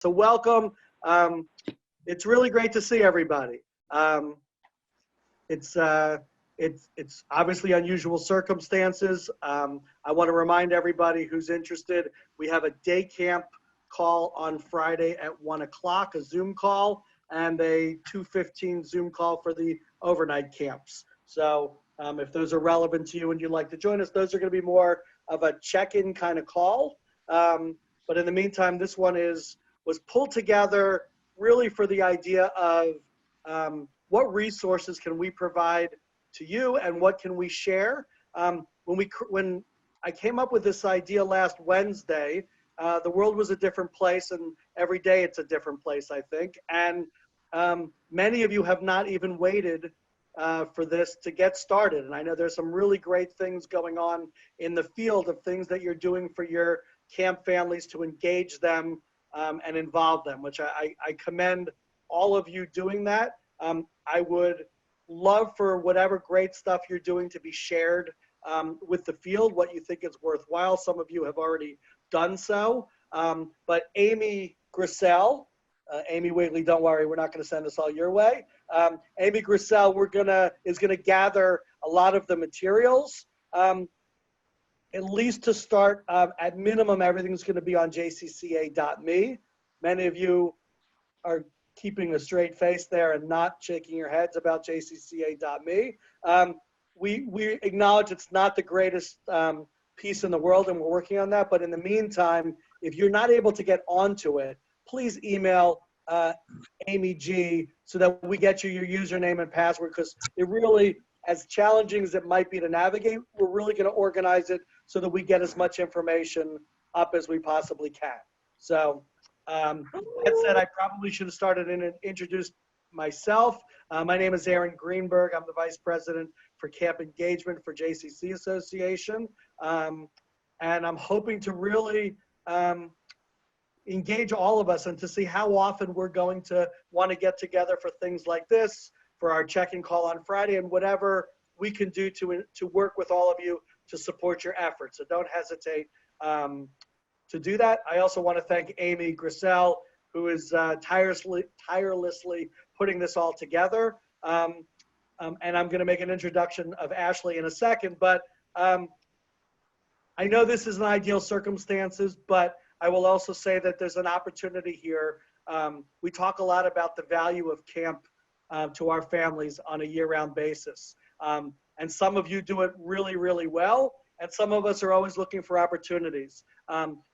So welcome. It's really great to see everybody. It's obviously unusual circumstances. I want to remind everybody who's interested, we have a day camp call on Friday at 1 o'clock, a Zoom call, and a 2:15 Zoom call for the overnight camps. So if those are relevant to you and you'd like to join us, those are going to be more of a check-in kind of call. But in the meantime, this one was pulled together really for the idea of what resources can we provide to you and what can we share. When I came up with this idea last Wednesday, the world was a different place, and every day it's a different place, I think. And many of you have not even waited for this to get started. And I know there's some really great things going on in the field of things that you're doing for your camp families to engage them and involve them, which I commend all of you doing that. I would love for whatever great stuff you're doing to be shared with the field, what you think is worthwhile. Some of you have already done so. But Amy Grissell, Amy Wigley, don't worry, we're not going to send this all your way. Amy Grissell is gonna gather a lot of the materials. At least to start, at minimum, everything's going to be on jcca.me. Many of you are keeping a straight face there and not shaking your heads about jcca.me. We acknowledge it's not the greatest piece in the world, and we're working on that. But in the meantime, if you're not able to get onto it, please email Amy G so that we get you your username and password, because it really, as challenging as it might be to navigate, we're really going to organize it so that we get as much information up as we possibly can. So that said, I probably should have started and introduced myself. My name is Aaron Greenberg. I'm the Vice President for Camp Engagement for JCC Association. And I'm hoping to really engage all of us and to see how often we're going to want to get together for things like this, for our check-in call on Friday, and whatever we can do to work with all of you to support your efforts. So don't hesitate to do that. I also want to thank Amy Grissell, who is tirelessly putting this all together. And I'm going to make an introduction of Ashley in a second, but I know this is an ideal circumstances, but I will also say that there's an opportunity here. We talk a lot about the value of camp to our families on a year-round basis. And some of you do it really, really well, and some of us are always looking for opportunities.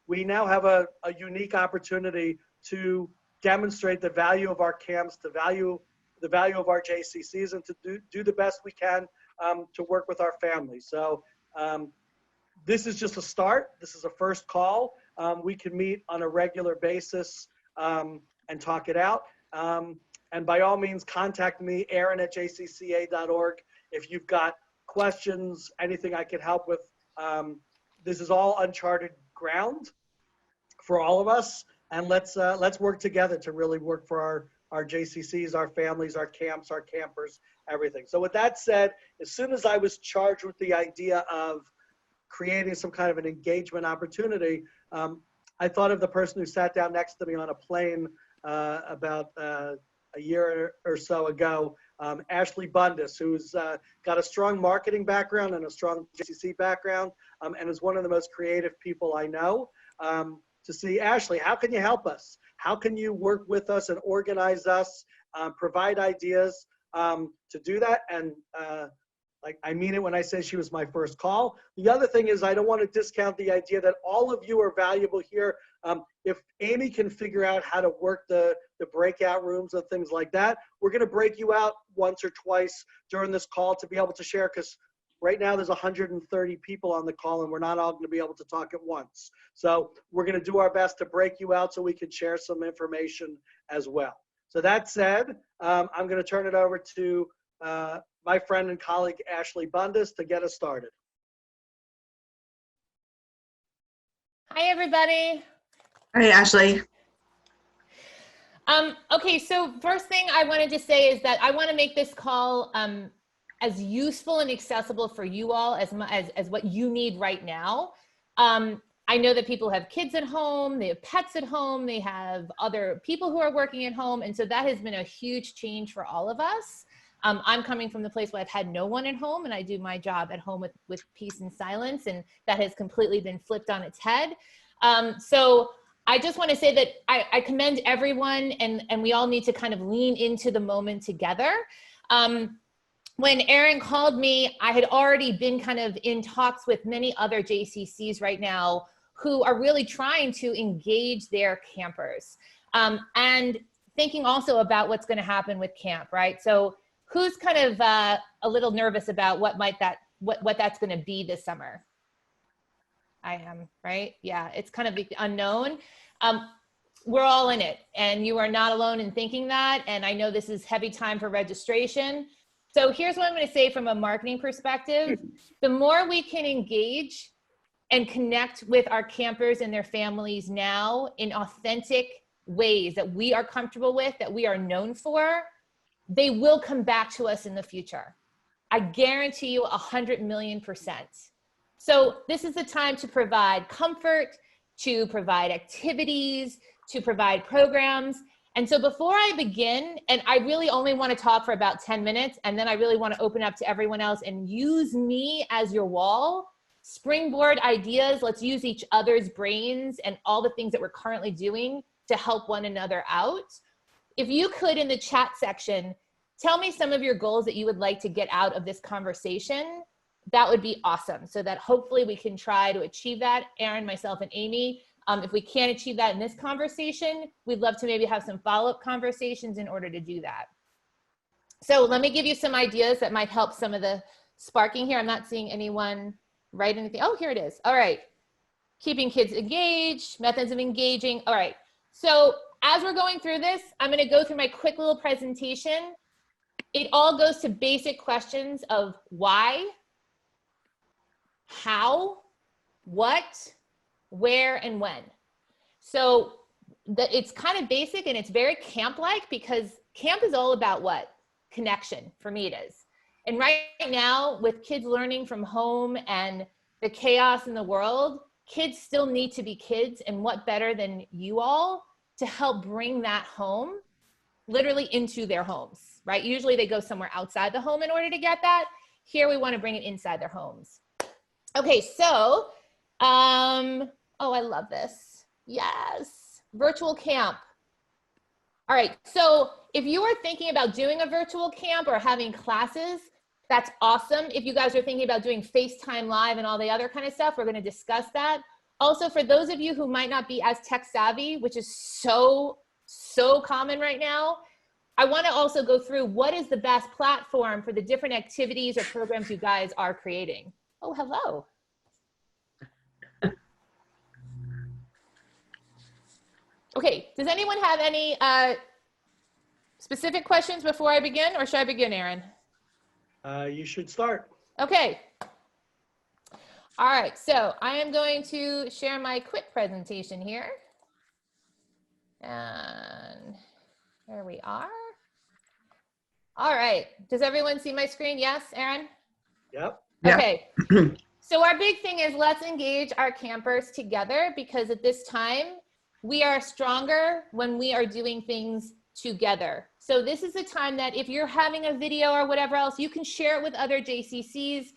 We now have a unique opportunity to demonstrate the value of our camps, the value of our JCCs, and to do the best we can to work with our families. So this is just a start. This is a first call. We can meet on a regular basis and talk it out. And by all means, contact me, aaron@jcca.org, if you've got questions, anything I can help with. This is all uncharted ground for all of us, and let's work together to really work for our JCCs, our families, our camps, our campers, everything. So with that said, as soon as I was charged with the idea of creating some kind of an engagement opportunity, I thought of the person who sat down next to me on a plane about a year or so ago, Ashley Bundis, who's got a strong marketing background and a strong JCC background, and is one of the most creative people I know. To see, Ashley, how can you help us? How can you work with us and organize us, provide ideas to do that? And like, I mean it when I say she was my first call. The other thing is, I don't want to discount the idea that all of you are valuable here. If Amy can figure out how to work the breakout rooms and things like that, we're going to break you out once or twice during this call to be able to share, because right now there's 130 people on the call and we're not all going to be able to talk at once. So we're going to do our best to break you out so we can share some information as well. So that said, I'm going to turn it over to my friend and colleague, Ashley Bundis, to get us started. Hi, everybody. Hi, Ashley. Okay, so first thing I wanted to say is that I want to make this call as useful and accessible for you all as what you need right now. I know that people have kids at home, they have pets at home, they have other people who are working at home. And so that has been a huge change for all of us. I'm coming from the place where I've had no one at home, and I do my job at home with peace and silence. And that has completely been flipped on its head. So I just want to say that I commend everyone, and we all need to kind of lean into the moment together. When Aaron called me, I had already been kind of in talks with many other JCCs right now who are really trying to engage their campers, and thinking also about what's going to happen with camp, right? So who's kind of a little nervous about what that's going to be this summer? I am, right? Yeah, it's kind of the unknown. We're all in it, and you are not alone in thinking that. And I know this is heavy time for registration. So here's what I'm going to say from a marketing perspective. The more we can engage and connect with our campers and their families now in authentic ways that we are comfortable with, that we are known for, they will come back to us in the future. I guarantee you 100,000,000%. So this is the time to provide comfort, to provide activities, to provide programs. And so before I begin, and I really only want to talk for about 10 minutes, and then I really want to open up to everyone else and use me as your wall, springboard ideas. Let's use each other's brains and all the things that we're currently doing to help one another out. If you could, in the chat section, tell me some of your goals that you would like to get out of this conversation. That would be awesome, so that hopefully we can try to achieve that, Aaron, myself, and Amy. If we can't achieve that in this conversation, we'd love to maybe have some follow-up conversations in order to do that. So let me give you some ideas that might help some of the sparking here. I'm not seeing anyone write anything. Oh, here it is. All right. Keeping kids engaged, methods of engaging. All right. So as we're going through this, I'm going to go through my quick little presentation. It all goes to basic questions of why, how, what, where, and when. So it's kind of basic, and it's very camp-like, because camp is all about what? Connection. For me, it is. And right now, with kids learning from home and the chaos in the world, kids still need to be kids, and what better than you all to help bring that home, literally into their homes, right? Usually they go somewhere outside the home in order to get that. Here we want to bring it inside their homes. Okay, so, oh, I love this. Yes, virtual camp. All right, so if you are thinking about doing a virtual camp or having classes, that's awesome. If you guys are thinking about doing FaceTime Live and all the other kind of stuff, we're going to discuss that. Also, for those of you who might not be as tech savvy, which is so common right now, I want to also go through what is the best platform for the different activities or programs you guys are creating. Oh, hello. Okay, does anyone have any specific questions before I begin, or should I begin, Aaron? You should start. Okay. All right, so I am going to share my quick presentation here. And there we are. All right, does everyone see my screen? Yes, Aaron? Yep. Okay, so our big thing is let's engage our campers together, because at this time, we are stronger when we are doing things together. So this is the time that if you're having a video or whatever else, you can share it with other JCCs.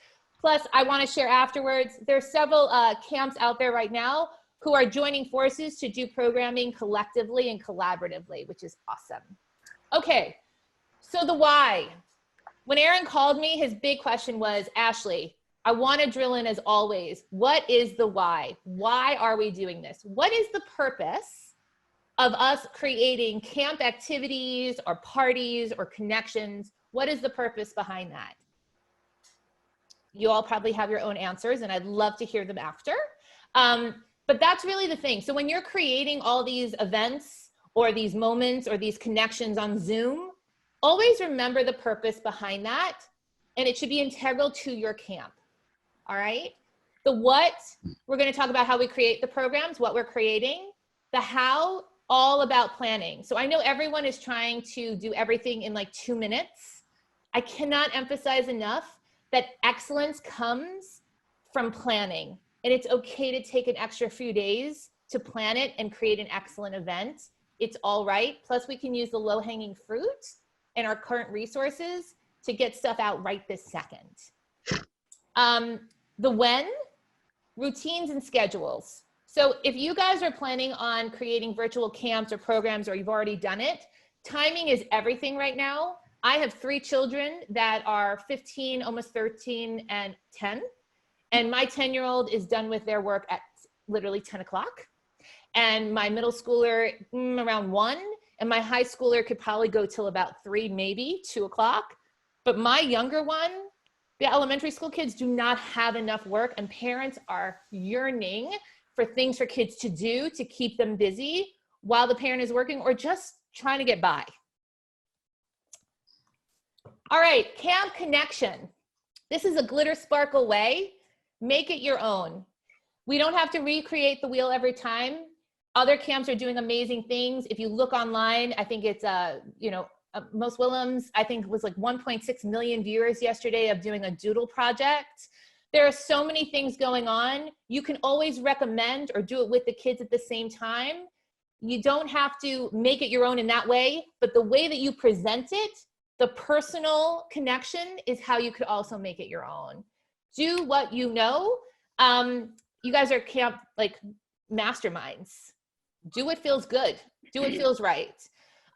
Plus, I want to share afterwards. There's several camps out there right now who are joining forces to do programming collectively and collaboratively, which is awesome. Okay, so the why. When Aaron called me, his big question was, Ashley, I want to drill in as always. What is the why? Why are we doing this? What is the purpose of us creating camp activities or parties or connections? What is the purpose behind that? You all probably have your own answers, and I'd love to hear them after. But that's really the thing. So when you're creating all these events or these moments or these connections on Zoom, always remember the purpose behind that, and it should be integral to your camp. All right. The what, we're going to talk about how we create the programs, what we're creating. The how, all about planning. So I know everyone is trying to do everything in like 2 minutes. I cannot emphasize enough that excellence comes from planning. and it's okay to take an extra few days to plan it and create an excellent event. It's all right. Plus we can use the low-hanging fruit and our current resources to get stuff out right this second. The when, routines and schedules. So if you guys are planning on creating virtual camps or programs, or you've already done it, timing is everything right now. I have 3 children that are 15, almost 13, and 10. And my 10-year-old is done with their work at literally 10 o'clock. And my middle schooler around 1. And my high schooler could probably go till about 3, maybe 2 o'clock. But my younger one, the elementary school kids do not have enough work, and parents are yearning for things for kids to do to keep them busy while the parent is working or just trying to get by. All right, camp connection. This is a glitter sparkle way. Make it your own. We don't have to recreate the wheel every time. Other camps are doing amazing things. If you look online, I think it's, Most Willems, I think was like 1.6 million viewers yesterday of doing a doodle project. There are so many things going on. You can always recommend or do it with the kids at the same time. You don't have to make it your own in that way, but the way that you present it, the personal connection is how you could also make it your own. Do what you know. You guys are camp like masterminds. Do what feels good. Do what feels right.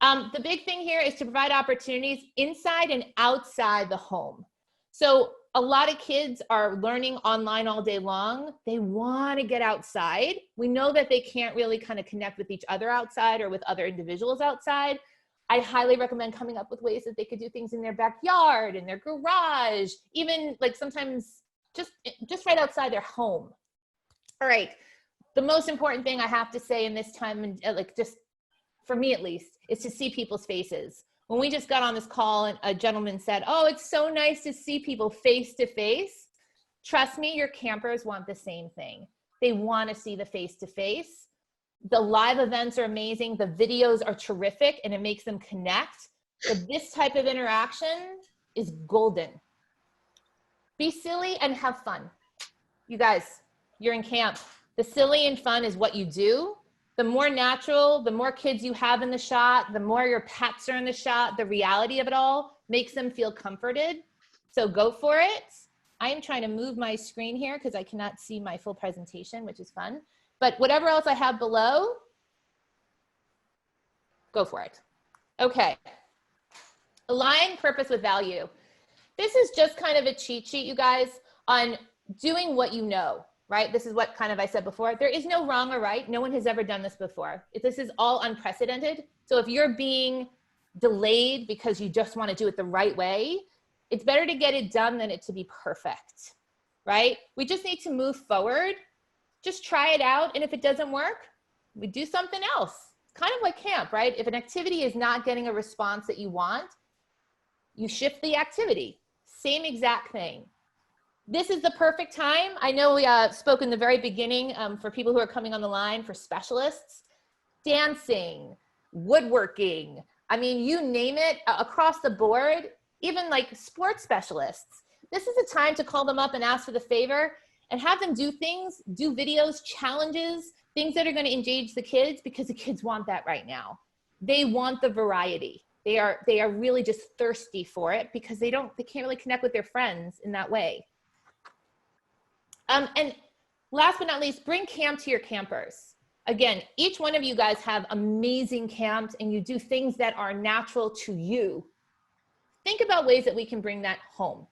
The big thing here is to provide opportunities inside and outside the home. So a lot of kids are learning online all day long. They want to get outside. We know that they can't really kind of connect with each other outside or with other individuals outside. I highly recommend coming up with ways that they could do things in their backyard, in their garage, even like sometimes just right outside their home. All right. The most important thing I have to say in this time, and like just for me at least, is to see people's faces. When we just got on this call and a gentleman said, oh, it's so nice to see people face to face. Trust me, your campers want the same thing. They want to see the face to face. The live events are amazing. The videos are terrific and it makes them connect. But this type of interaction is golden. Be silly and have fun. You guys, you're in camp. The silly and fun is what you do. The more natural, the more kids you have in the shot, the more your pets are in the shot, the reality of it all makes them feel comforted. So go for it. I am trying to move my screen here because I cannot see my full presentation, which is fun. But whatever else I have below, go for it. Okay. Align purpose with value. This is just kind of a cheat sheet, you guys, on doing what you know. Right? This is what kind of I said before. There is no wrong or right. No one has ever done this before. This is all unprecedented. So if you're being delayed because you just want to do it the right way, it's better to get it done than it to be perfect, right? We just need to move forward. Just try it out. And if it doesn't work, we do something else. It's kind of like camp, right? If an activity is not getting a response that you want, you shift the activity. Same exact thing. This is the perfect time. I know we spoke in the very beginning for people who are coming on the line for specialists, dancing, woodworking. I mean, you name it across the board, even like sports specialists. This is a time to call them up and ask for the favor and have them do things, do videos, challenges, things that are going to engage the kids because the kids want that right now. They want the variety. They are really just thirsty for it because they can't really connect with their friends in that way. And last but not least, bring camp to your campers. Again, each one of you guys have amazing camps and you do things that are natural to you. Think about ways that we can bring that home.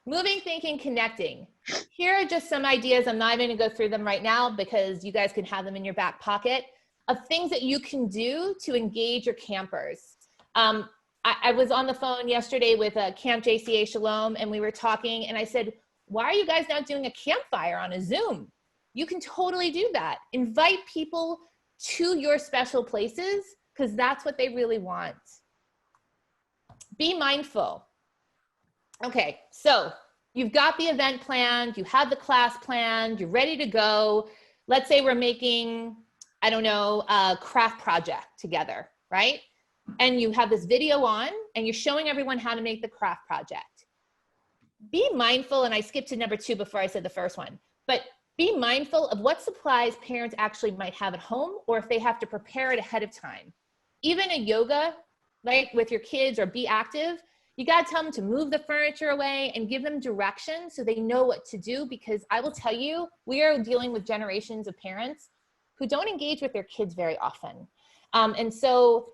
Moving, thinking, connecting. Here are just some ideas. I'm not going to go through them right now because you guys can have them in your back pocket of things that you can do to engage your campers. I was on the phone yesterday with Camp JCA Shalom and we were talking and I said, why are you guys not doing a campfire on a Zoom? You can totally do that. Invite people to your special places because that's what they really want. Be mindful. Okay, so you've got the event planned, you have the class planned, you're ready to go. Let's say we're making, I don't know, a craft project together, right? And you have this video on and you're showing everyone how to make the craft project. be mindful, and I skipped to number 2 before I said the first one, but be mindful of what supplies parents actually might have at home, or if they have to prepare it ahead of time. Even a yoga, right, with your kids, or be active, you got to tell them to move the furniture away and give them direction so they know what to do, because I will tell you, we are dealing with generations of parents who don't engage with their kids very often. And so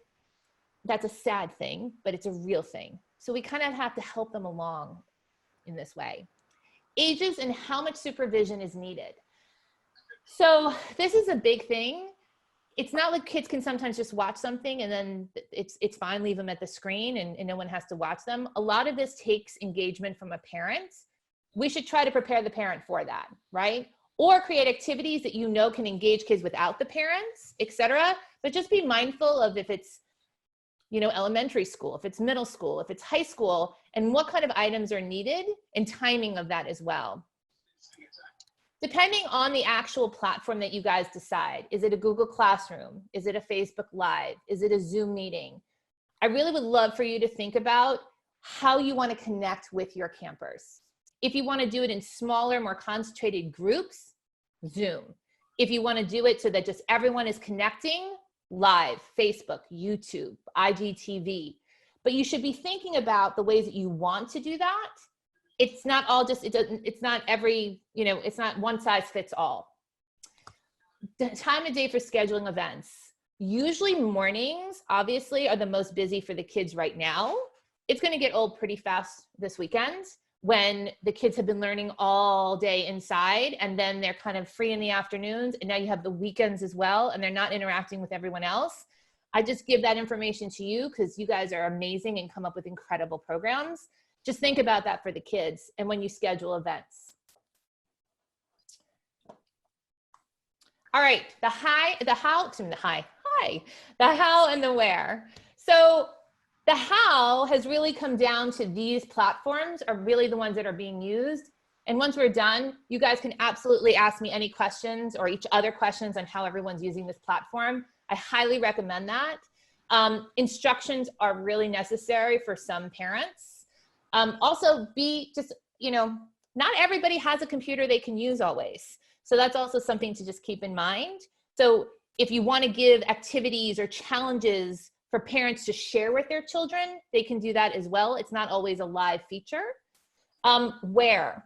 that's a sad thing, but it's a real thing. So we kind of have to help them along in this way. Ages and how much supervision is needed. So this is a big thing. It's not like kids can sometimes just watch something and then it's fine, leave them at the screen and no one has to watch them. A lot of this takes engagement from a parent. We should try to prepare the parent for that, right? Or create activities that you know can engage kids without the parents, etc. But just be mindful of if it's, you know, elementary school, if it's middle school, if it's high school, and what kind of items are needed and timing of that as well. Depending on the actual platform that you guys decide, is it a Google Classroom? Is it a Facebook Live? Is it a Zoom meeting? I really would love for you to think about how you want to connect with your campers. If you want to do it in smaller, more concentrated groups, Zoom. If you want to do it so that just everyone is connecting, live, Facebook, YouTube, IGTV. But you should be thinking about the ways that you want to do that. It's not all just, it's not every, you know, it's not one size fits all. The time of day for scheduling events. Usually mornings, obviously, are the most busy for the kids right now. It's going to get old pretty fast this weekend when the kids have been learning all day inside and then they're kind of free in the afternoons, and now you have the weekends as well and they're not interacting with everyone else. I just give that information to you because you guys are amazing and come up with incredible programs. Just think about that for the kids and when you schedule events. All right, the how and the where. So the how has really come down to these platforms are really the ones that are being used. And once we're done, you guys can absolutely ask me any questions or each other questions on how everyone's using this platform. I highly recommend that. Instructions are really necessary for some parents. Also be just, you know, not everybody has a computer they can use always. So that's also something to just keep in mind. So if you want to give activities or challenges for parents to share with their children, they can do that as well. It's not always a live feature. Where?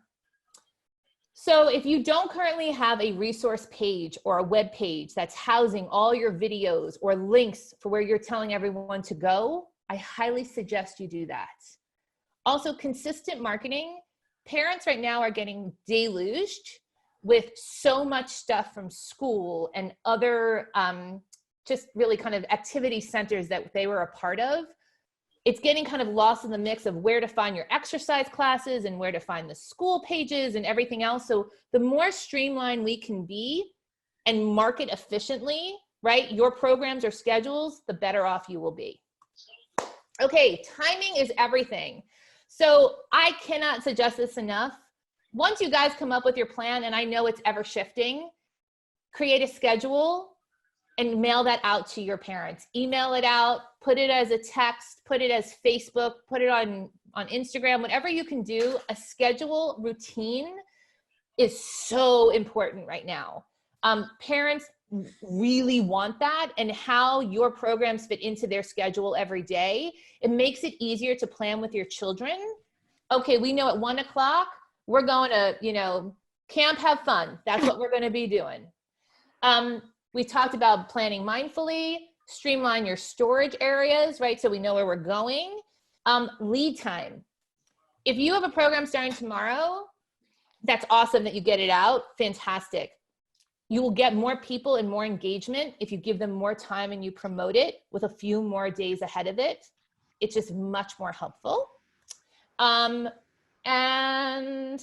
So if you don't currently have a resource page or a web page that's housing all your videos or links for where you're telling everyone to go, I highly suggest you do that. Also, consistent marketing. Parents right now are getting deluged with so much stuff from school and other just really kind of activity centers that they were a part of. It's getting kind of lost in the mix of where to find your exercise classes and where to find the school pages and everything else. So the more streamlined we can be and market efficiently, right, your programs or schedules, the better off you will be. Okay, timing is everything. So I cannot suggest this enough. Once you guys come up with your plan, and I know it's ever shifting, create a schedule and mail that out to your parents. Email it out, put it as a text, put it as Facebook, put it on Instagram, whatever you can do. A schedule routine is so important right now. Parents really want that, and how your programs fit into their schedule every day. It makes it easier to plan with your children. Okay, we know at 1 o'clock, we're going to, you know, camp, have fun. That's what we're going to be doing. We talked about planning mindfully, streamline your storage areas, right? So we know where we're going. Lead time. If you have a program starting tomorrow, that's awesome that you get it out. Fantastic. You will get more people and more engagement if you give them more time and you promote it with a few more days ahead of it. It's just much more helpful. And I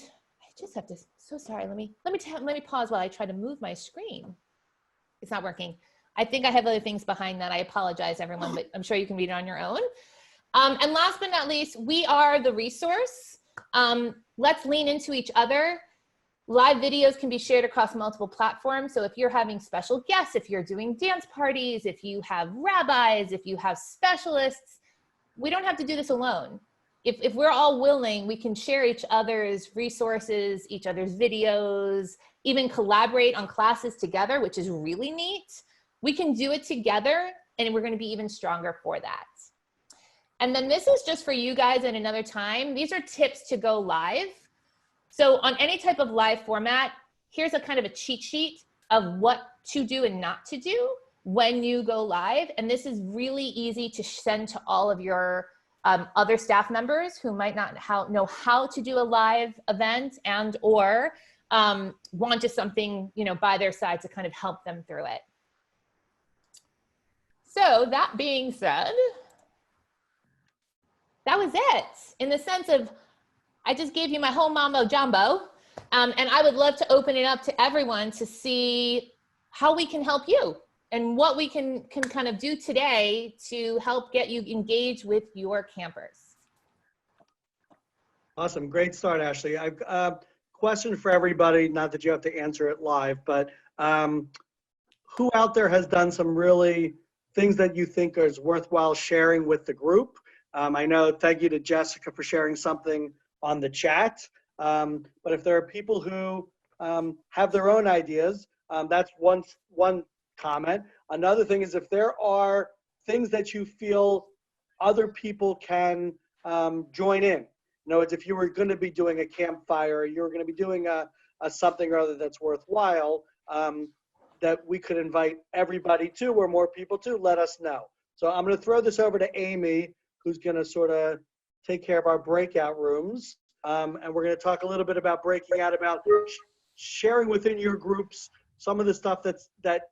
just have to, so sorry, let me pause while I try to move my screen. It's not working. I think I have other things behind that. I apologize, everyone, but I'm sure you can read it on your own. And last but not least, we are the resource. Let's lean into each other. Live videos can be shared across multiple platforms. So if you're having special guests, if you're doing dance parties, if you have rabbis, if you have specialists, we don't have to do this alone. if we're all willing, we can share each other's resources, each other's videos, even collaborate on classes together, which is really neat. We can do it together, and we're going to be even stronger for that. And then this is just for you guys at another time. These are tips to go live. So on any type of live format, here's a kind of a cheat sheet of what to do and not to do when you go live. And this is really easy to send to all of your other staff members who might not know how to do a live event and or want just something, you know, by their side to kind of help them through it. So that being said, that was it in the sense of, I just gave you my whole mambo jumbo, and I would love to open it up to everyone to see how we can help you and what we can kind of do today to help get you engaged with your campers. Awesome, great start, Ashley. I've a question for everybody, not that you have to answer it live, but who out there has done some really things that you think is worthwhile sharing with the group? I know, thank you to Jessica for sharing something on the chat. But if there are people who have their own ideas, that's one comment. Another thing is if there are things that you feel other people can join in. You know, it's if you were going to be doing a campfire, or you were going to be doing a something or other that's worthwhile, that we could invite everybody to, or more people to, let us know. So I'm going to throw this over to Amy, who's going to sort of take care of our breakout rooms. And we're going to talk a little bit about breaking out, about sharing within your groups some of the stuff that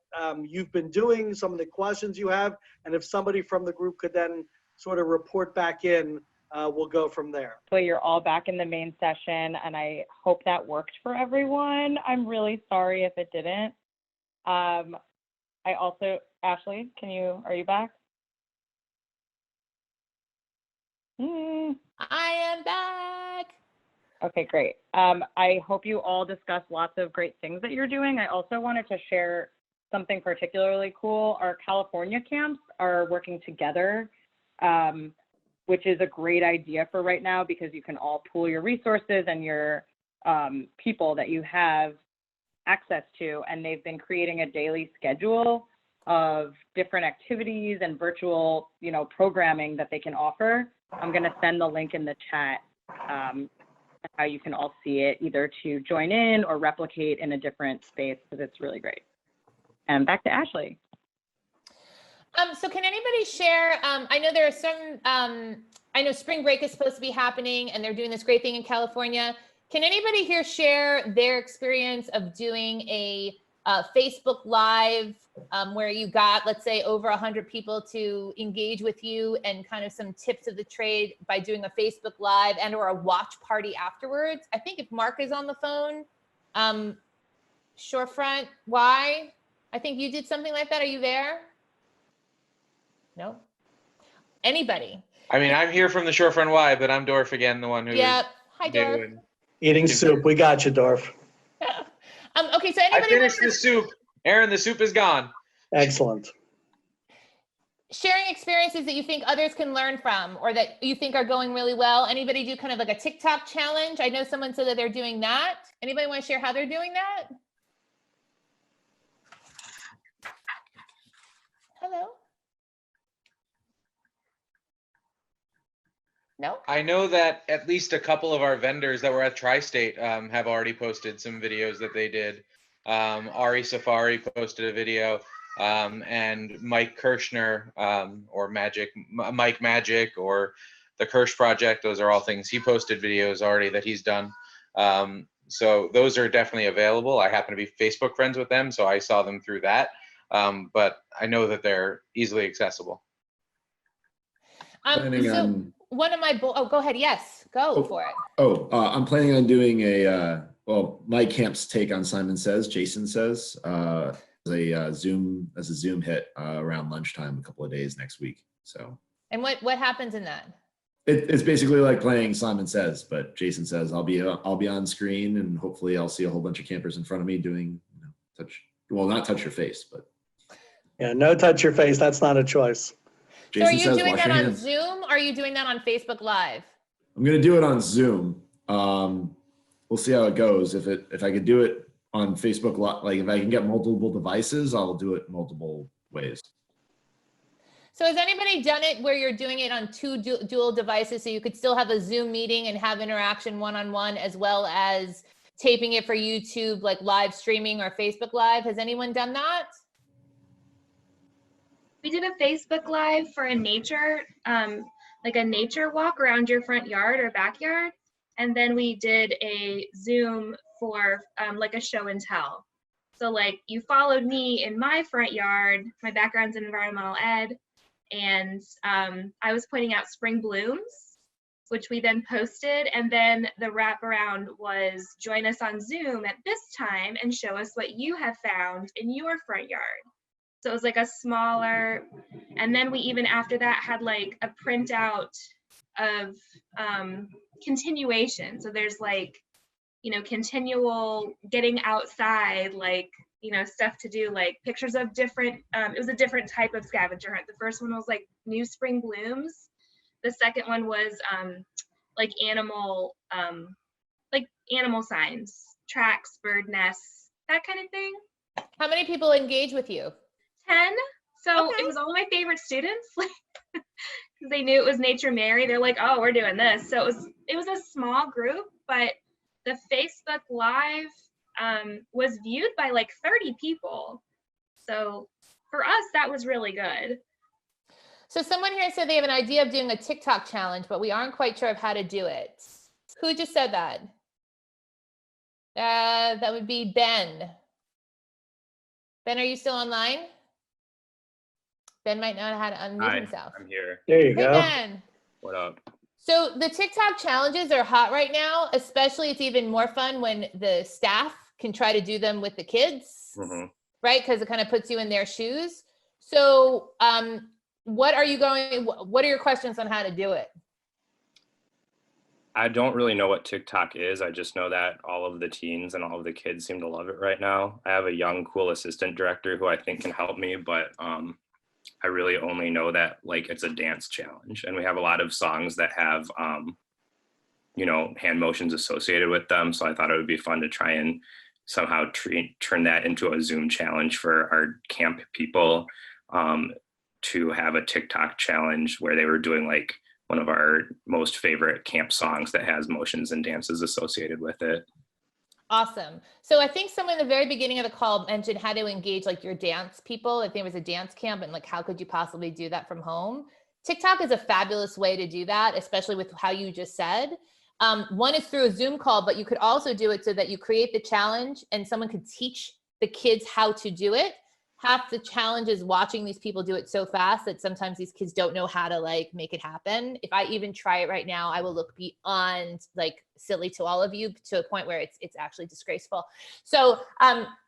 you've been doing, some of the questions you have, and if somebody from the group could then sort of report back in, we'll go from there. So you're all back in the main session, and I hope that worked for everyone. I'm really sorry if it didn't. I also, Ashley, are you back? I am back. Okay, great. I hope you all discussed lots of great things that you're doing. I also wanted to share something particularly cool. Our California camps are working together, which is a great idea for right now because you can all pool your resources and your people that you have access to, and they've been creating a daily schedule of different activities and virtual, you know, programming that they can offer. I'm going to send the link in the chat how you can all see it, either to join in or replicate in a different space, because it's really great. And back to Ashley. So can anybody share, I know there are some, I know spring break is supposed to be happening and they're doing this great thing in California. Can anybody here share their experience of doing a Facebook Live where you got, let's say, over 100 people to engage with you, and kind of some tips of the trade by doing a Facebook Live and or a watch party afterwards? I think if Mark is on the phone, Shorefront, why? I think you did something like that. Are you there? No? Anybody? I mean, I'm here from the Shorefront Y, but I'm Dorf again, the one who Yep. Hi, Dorf. Eating soup. We got you, Dorf. Okay, so anybody I finished the soup. Aaron, the soup is gone. Excellent. Sharing experiences that you think others can learn from or that you think are going really well. Anybody do kind of like a TikTok challenge? I know someone said that they're doing that. Anybody want to share how they're doing that? Hello? No? I know that at least a couple of our vendors that were at Tri-State have already posted some videos that they did. Ari Safari posted a video, and Mike Kirshner, or Mike Magic, or the Kirsch Project, those are all things. He posted videos already that he's done. So those are definitely available. I happen to be Facebook friends with them, so I saw them through that. But I know that they're easily accessible. One of my, oh, go ahead. Yes, go for it. I'm planning on doing well, my camp's take on Simon Says, Jason Says, as a Zoom hit around lunchtime, a couple of days next week. So. And what happens in that? It's basically like playing Simon Says, but Jason Says. I'll be on screen, and hopefully I'll see a whole bunch of campers in front of me doing, not touch your face, but. Yeah, no touch your face. That's not a choice. So are you doing that on Zoom or are you doing that on Facebook Live? I'm gonna do it on Zoom. We'll see how it goes. If I could do it on Facebook, like if I can get multiple devices, I'll do it multiple ways. So has anybody done it where you're doing it on two dual devices so you could still have a Zoom meeting and have interaction one-on-one as well as taping it for YouTube, like live streaming or Facebook Live? Has anyone done that? We did a Facebook Live for a nature, like a nature walk around your front yard or backyard. And then we did a Zoom for like a show and tell. So like you followed me in my front yard, my background's in environmental ed, and I was pointing out spring blooms, which we then posted. And then the wraparound was join us on Zoom at this time and show us what you have found in your front yard. So it was like a smaller, and then we even after that had like a printout of continuation. So there's like, you know, continual getting outside, like, you know, stuff to do, like pictures of different, it was a different type of scavenger hunt. The first one was like new spring blooms. The second one was like animal signs, tracks, bird nests, that kind of thing. How many people engage with you? 10. So Okay. it was all my favorite students, like, because they knew it was Nature Mary. They're like, oh, we're doing this. So it was a small group, but the Facebook Live was viewed by like 30 people. So for us, that was really good. So someone here said they have an idea of doing a TikTok challenge, but we aren't quite sure of how to do it. Who just said that? That would be Ben. Ben, are you still online? Ben might not know how to unmute himself. I'm here. There you Hey, go. Ben. What up? So the TikTok challenges are hot right now, especially it's even more fun when the staff can try to do them with the kids, right? Because it kind of puts you in their shoes. So what are your questions on how to do it? I don't really know what TikTok is. I just know that all of the teens and all of the kids seem to love it right now. I have a young, cool assistant director who I think can help me, but I really only know that like it's a dance challenge, and we have a lot of songs that have you know, hand motions associated with them. So I thought it would be fun to try and somehow turn that into a Zoom challenge for our camp people, to have a TikTok challenge where they were doing like one of our most favorite camp songs that has motions and dances associated with it. Awesome. So I think someone in the very beginning of the call mentioned how to engage like your dance people. If there was a dance camp and like, how could you possibly do that from home? TikTok is a fabulous way to do that, especially with how you just said. One is through a Zoom call, but you could also do it so that you create the challenge and someone could teach the kids how to do it. Half the challenge is watching these people do it so fast that sometimes these kids don't know how to like make it happen. If I even try it right now, I will look beyond like silly to all of you to a point where it's actually disgraceful. So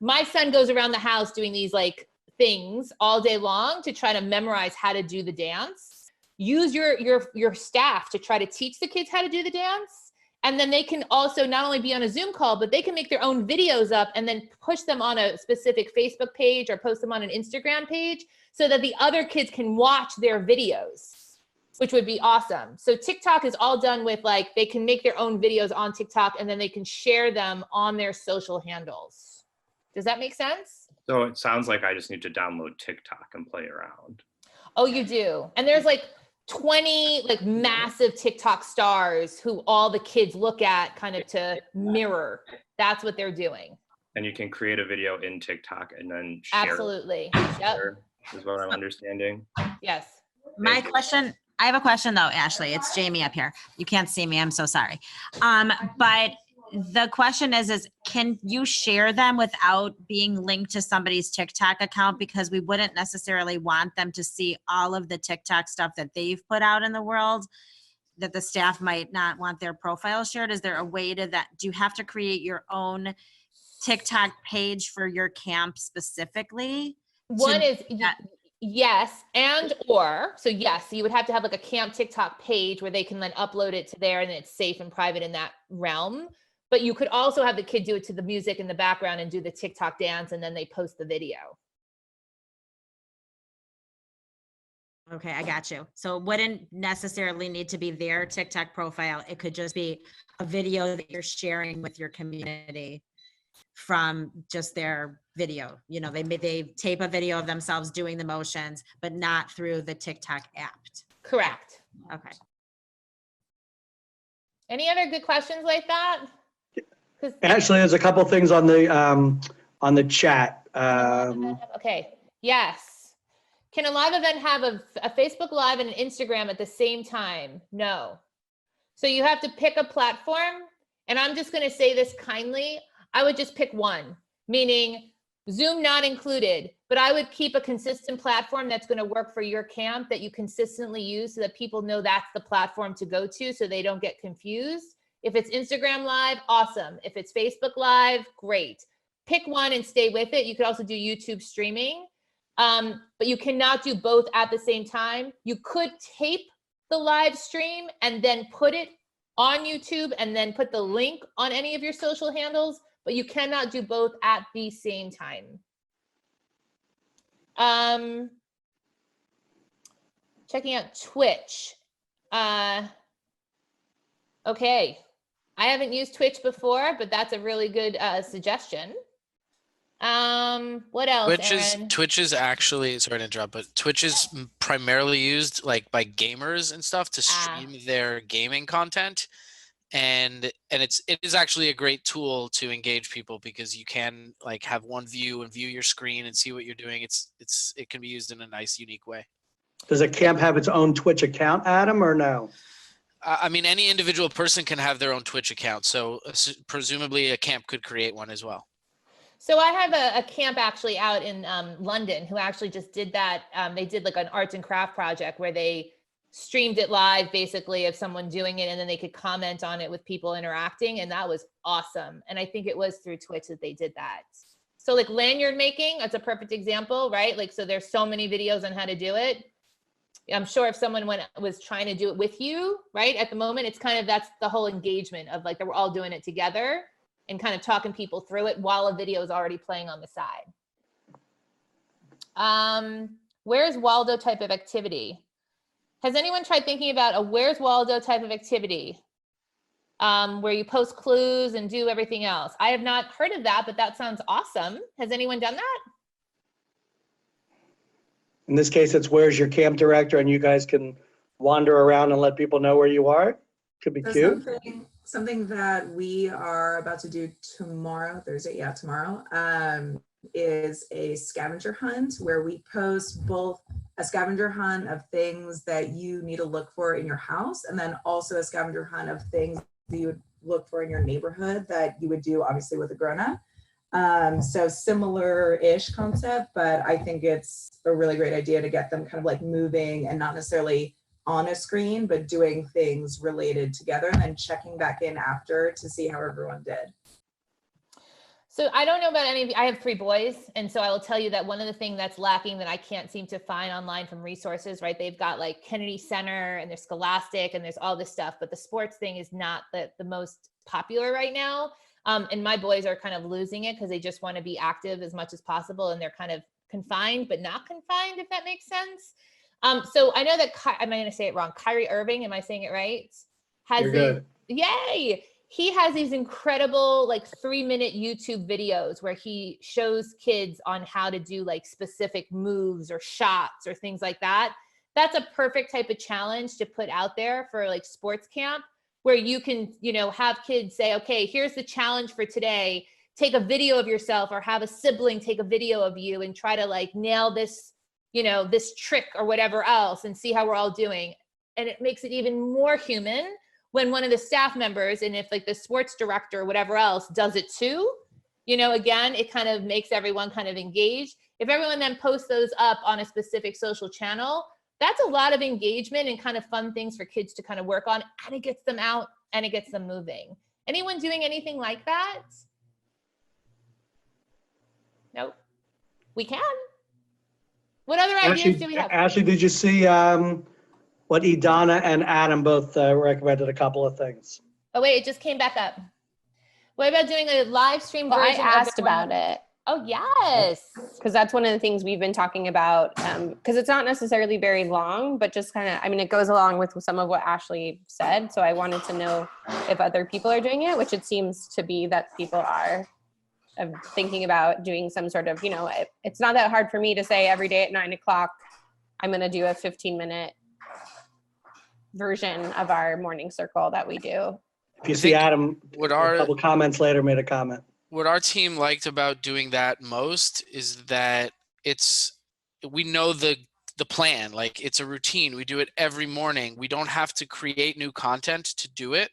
my son goes around the house doing these like things all day long to try to memorize how to do the dance. Use your staff to try to teach the kids how to do the dance. And then they can also not only be on a Zoom call, but they can make their own videos up and then push them on a specific Facebook page or post them on an Instagram page so that the other kids can watch their videos, which would be awesome. So TikTok is all done with like, they can make their own videos on TikTok and then they can share them on their social handles. Does that make sense? So it sounds like I just need to download TikTok and play around. Oh, you do. And there's like 20 like massive TikTok stars who all the kids look at kind of to mirror. That's what they're doing. And you can create a video in TikTok and then share Absolutely. it. Yep. Is what I'm understanding. Yes. My question, I have a question though, Ashley. It's Jamie up here. You can't see me. I'm so sorry. But the question is can you share them without being linked to somebody's TikTok account? Because we wouldn't necessarily want them to see all of the TikTok stuff that they've put out in the world, that the staff might not want their profile shared. Is there a way to that? Do you have to create your own TikTok page for your camp specifically? One is yes and or. So yes, you would have to have like a camp TikTok page where they can then upload it to there and it's safe and private in that realm. But you could also have the kid do it to the music in the background and do the TikTok dance and then they post the video. Okay, I got you. So it wouldn't necessarily need to be their TikTok profile. It could just be a video that you're sharing with your community from just their video. You know, they tape a video of themselves doing the motions, but not through the TikTok app. Correct. Okay. Any other good questions like that? Actually, there's a couple things on the chat. Okay. Yes. Can a live event have a Facebook Live and an Instagram at the same time? No. So you have to pick a platform. And I'm just going to say this kindly. I would just pick one, meaning Zoom not included, but I would keep a consistent platform that's going to work for your camp that you consistently use so that people know that's the platform to go to so they don't get confused. If it's Instagram Live, awesome. If it's Facebook Live, great. Pick one and stay with it. You could also do YouTube streaming, but you cannot do both at the same time. You could tape the live stream and then put it on YouTube and then put the link on any of your social handles, but you cannot do both at the same time. Checking out Twitch. Okay. I haven't used Twitch before, but that's a really good suggestion. What else, Aaron? Twitch is actually, sorry to interrupt, but Twitch is primarily used like by gamers and stuff to stream their gaming content. And it is actually a great tool to engage people because you can like have one view and view your screen and see what you're doing. It can be used in a nice, unique way. Does a camp have its own Twitch account, Adam, or no? I mean, any individual person can have their own Twitch account. So presumably a camp could create one as well. So I have a camp actually out in London who actually just did that. They did like an arts and craft project where they streamed it live basically of someone doing it and then they could comment on it with people interacting, and that was awesome. And I think it was through Twitch that they did that. So like lanyard making, that's a perfect example, right? Like, so there's so many videos on how to do it. I'm sure if someone was trying to do it with you, right, at the moment, it's kind of, that's the whole engagement of like, that we're all doing it together and kind of talking people through it while a video is already playing on the side. Where's Waldo type of activity? Has anyone tried thinking about a Where's Waldo type of activity where you post clues and do everything else? I have not heard of that, but that sounds awesome. Has anyone done that? In this case, it's where's your camp director, and you guys can wander around and let people know where you are. Could be cute. Something that we are about to do tomorrow, Thursday, yeah, tomorrow, is a scavenger hunt where we post both a scavenger hunt of things that you need to look for in your house, and then also a scavenger hunt of things that you would look for in your neighborhood that you would do obviously with a grown-up. So similar-ish concept, but I think it's a really great idea to get them kind of like moving and not necessarily on a screen, but doing things related together and then checking back in after to see how everyone did. So I don't know about any of you. I have 3 boys. And so I will tell you that one of the things that's lacking that I can't seem to find online from resources, right? They've got like Kennedy Center and there's Scholastic and there's all this stuff, but the sports thing is not the most popular right now. And my boys are kind of losing it because they just want to be active as much as possible. And they're kind of confined, but not confined, if that makes sense. So I know that, am I going to say it wrong? Kyrie Irving, am I saying it right? You're good. Yay! He has these incredible like 3-minute YouTube videos where he shows kids on how to do like specific moves or shots or things like that. That's a perfect type of challenge to put out there for like sports camp, where you can, you know, have kids say, okay, here's the challenge for today. Take a video of yourself or have a sibling take a video of you and try to like nail this, you know, this trick or whatever else and see how we're all doing. And it makes it even more human when one of the staff members, and if like the sports director or whatever else does it too, you know, again, it kind of makes everyone kind of engaged. If everyone then posts those up on a specific social channel, that's a lot of engagement and kind of fun things for kids to kind of work on, and it gets them out and it gets them moving. Anyone doing anything like that? Nope. We can. What other ideas do we have? Ashley, did you see what Idana and Adam both recommended? A couple of things. Oh wait, it just came back up. What about doing a live stream Well, I version? asked about it. Oh, yes. Because that's one of the things we've been talking about, because it's not necessarily very long, but just kind of, I mean, it goes along with some of what Ashley said. So I wanted to know if other people are doing it, which it seems to be that people are thinking about doing some sort of, it's not that hard for me to say every day at 9 o'clock, I'm going to do a 15-minute version of our morning circle that we do. If you see Adam, what a couple comments later, made a comment. What our team liked about doing that most is that we know the plan, like it's a routine. We do it every morning. We don't have to create new content to do it.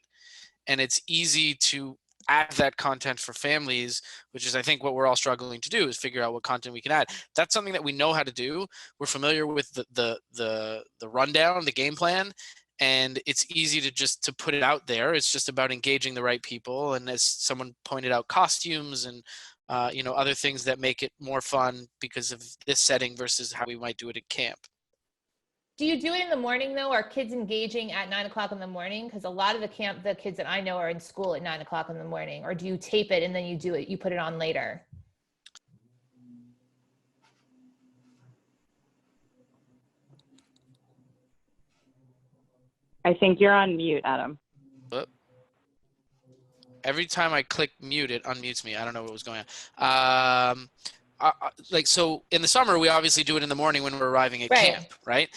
And it's easy to add that content for families, which is I think what we're all struggling to do, is figure out what content we can add. That's something that we know how to do. We're familiar with the rundown, the game plan, and it's easy to put it out there. It's just about engaging the right people, and as someone pointed out, costumes and other things that make it more fun because of this setting versus how we might do it at camp. Do you do it in the morning though? Are kids engaging at 9 o'clock in the morning? Because a lot of the kids that I know are in school at 9 o'clock in the morning. Or do you tape it and then you put it on later? I think you're on mute, Adam. But every time I click mute, it unmutes me. I don't know what was going on. So in the summer, we obviously do it in the morning when we're arriving at camp, right?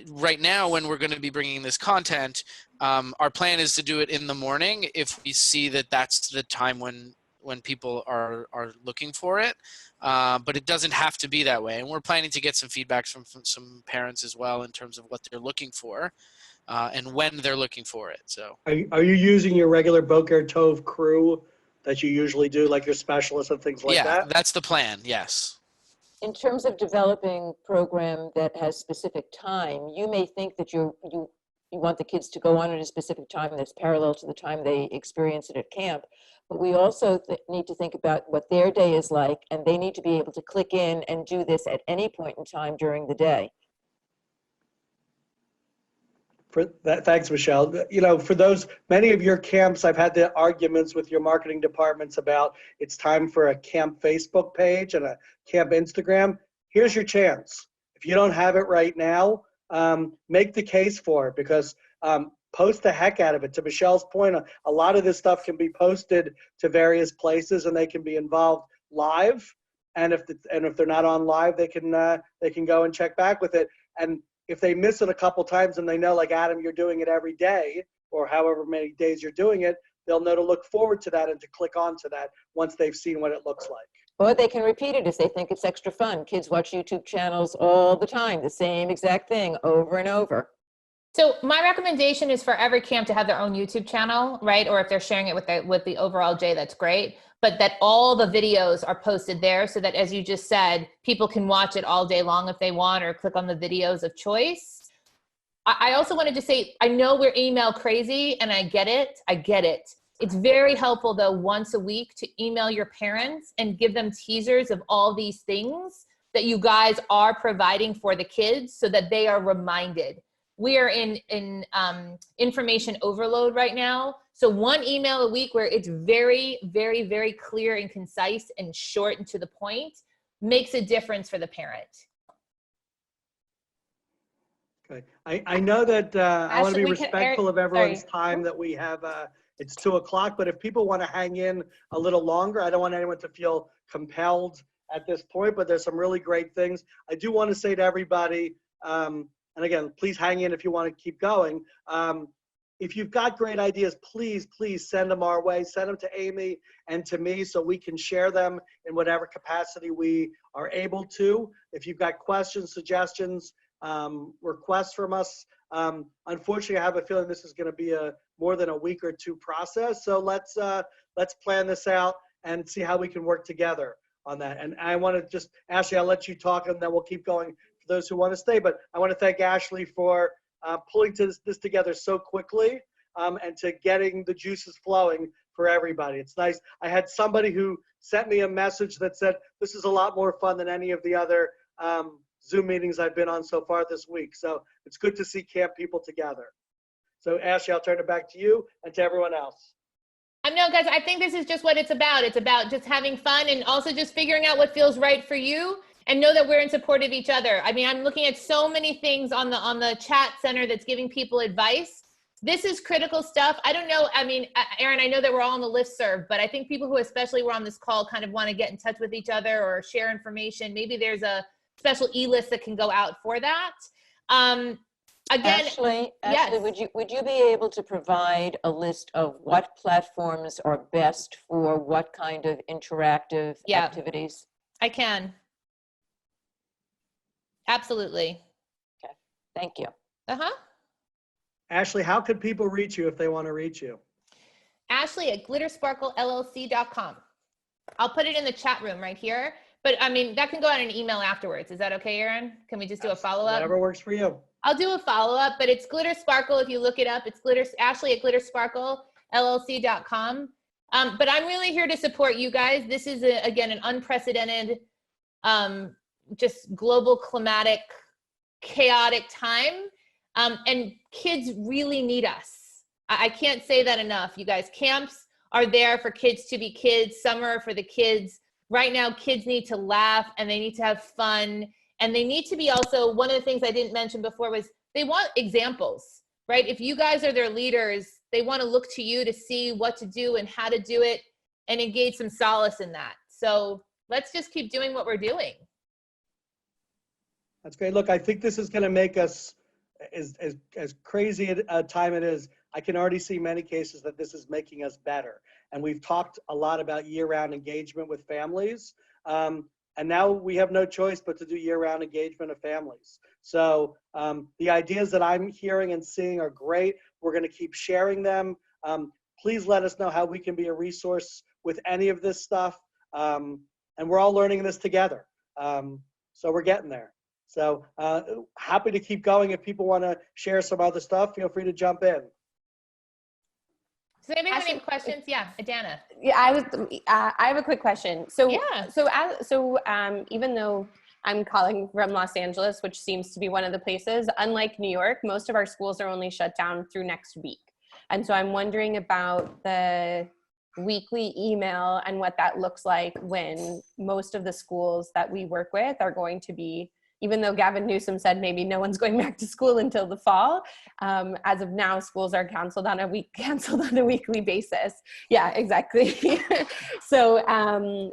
Right now, when we're going to be bringing this content, our plan is to do it in the morning if we see that that's the time when people are looking for it. But it doesn't have to be that way. And we're planning to get some feedback from some parents as well in terms of what they're looking for and when they're looking for it. So are you using your regular Boker Tov crew that you usually do, like your specialists and things like that? Yeah, that's the plan, yes. In terms of developing program that has specific time, you may think that you want the kids to go on at a specific time that's parallel to the time they experience it at camp. But we also need to think about what their day is like, and they need to be able to click in and do this at any point in time during the day. For that, thanks, Michelle. For those, many of your camps, I've had the arguments with your marketing departments about it's time for a camp Facebook page and a camp Instagram. Here's your chance. If you don't have it right now, make the case for it, because post the heck out of it. To Michelle's point, a lot of this stuff can be posted to various places and they can be involved live. And if they're not on live, they can go and check back with it. And if they miss it a couple times and they know, like Adam, you're doing it every day or however many days you're doing it, they'll know to look forward to that and to click onto that once they've seen what it looks like. Or they can repeat it if they think it's extra fun. Kids watch YouTube channels all the time, the same exact thing over and over. So my recommendation is for every camp to have their own YouTube channel, right? Or if they're sharing it with the overall J, that's great. But that all the videos are posted there so that, as you just said, people can watch it all day long if they want, or click on the videos of choice. I also wanted to say, I know we're email crazy and I get it. It's very helpful though, once a week to email your parents and give them teasers of all these things that you guys are providing for the kids so that they are reminded. We are in information overload right now. So one email a week where it's very, very, very clear and concise and short and to the point makes a difference for the parent. Okay. I know that I want to be respectful of everyone's time that we have. It's 2 o'clock, but if people want to hang in a little longer, I don't want anyone to feel compelled at this point, but there's some really great things. I do want to say to everybody, and again, please hang in if you want to keep going. If you've got great ideas, please send them our way. Send them to Amy and to me so we can share them in whatever capacity we are able to. If you've got questions, suggestions, requests from us, unfortunately, I have a feeling this is going to be more than a week or two process. So let's plan this out and see how we can work together on that. And I want to just, Ashley, I'll let you talk and then we'll keep going for those who want to stay. But I want to thank Ashley for pulling this together so quickly and to getting the juices flowing for everybody. It's nice. I had somebody who sent me a message that said, this is a lot more fun than any of the other Zoom meetings I've been on so far this week. So it's good to see camp people together. So Ashley, I'll turn it back to you and to everyone else. I know, guys, I think this is just what it's about. It's about just having fun and also just figuring out what feels right for you, and know that we're in support of each other. I mean, I'm looking at so many things on the chat center that's giving people advice. This is critical stuff. I don't know. I mean, Erin, I know that we're all on the listserv, but I think people who especially were on this call kind of want to get in touch with each other or share information. Maybe there's a special e-list that can go out for that. Again, Ashley, yes. would you be able to provide a list of what platforms are best for what kind of interactive activities? I can. Absolutely. Okay, thank you. Ashley, how could people reach you if they want to reach you? Ashley at glittersparklellc.com. I'll put it in the chat room right here. But I mean, that can go out in an email afterwards. Is that okay, Erin? Can we just do a follow-up? Whatever works for you. I'll do a follow-up, but it's Glitter Sparkle. If you look it up, it's Ashley at glittersparklellc.com. But I'm really here to support you guys. This is, again, an unprecedented, just global climatic, chaotic time. And kids really need us. I can't say that enough, you guys. Camps are there for kids to be kids. Summer for the kids. Right now, kids need to laugh and they need to have fun. And they need to be also, one of the things I didn't mention before was they want examples, right? If you guys are their leaders, they want to look to you to see what to do and how to do it and engage some solace in that. So let's just keep doing what we're doing. That's great. Look, I think this is going to make us, as crazy a time it is, I can already see many cases that this is making us better. And we've talked a lot about year-round engagement with families. And now we have no choice but to do year-round engagement of families. So the ideas that I'm hearing and seeing are great. We're going to keep sharing them. Please let us know how we can be a resource with any of this stuff. And we're all learning this together. So we're getting there. So happy to keep going. If people want to share some other stuff, feel free to jump in. Does anybody have any questions? Yeah, Adana. Yeah, I have a quick question. So yeah. So even though I'm calling from Los Angeles, which seems to be one of the places, unlike New York, most of our schools are only shut down through next week. And so I'm wondering about the weekly email and what that looks like when most of the schools that we work with are going to be, even though Gavin Newsom said maybe no one's going back to school until the fall, as of now, schools are canceled on a weekly basis. Yeah, exactly. So I'm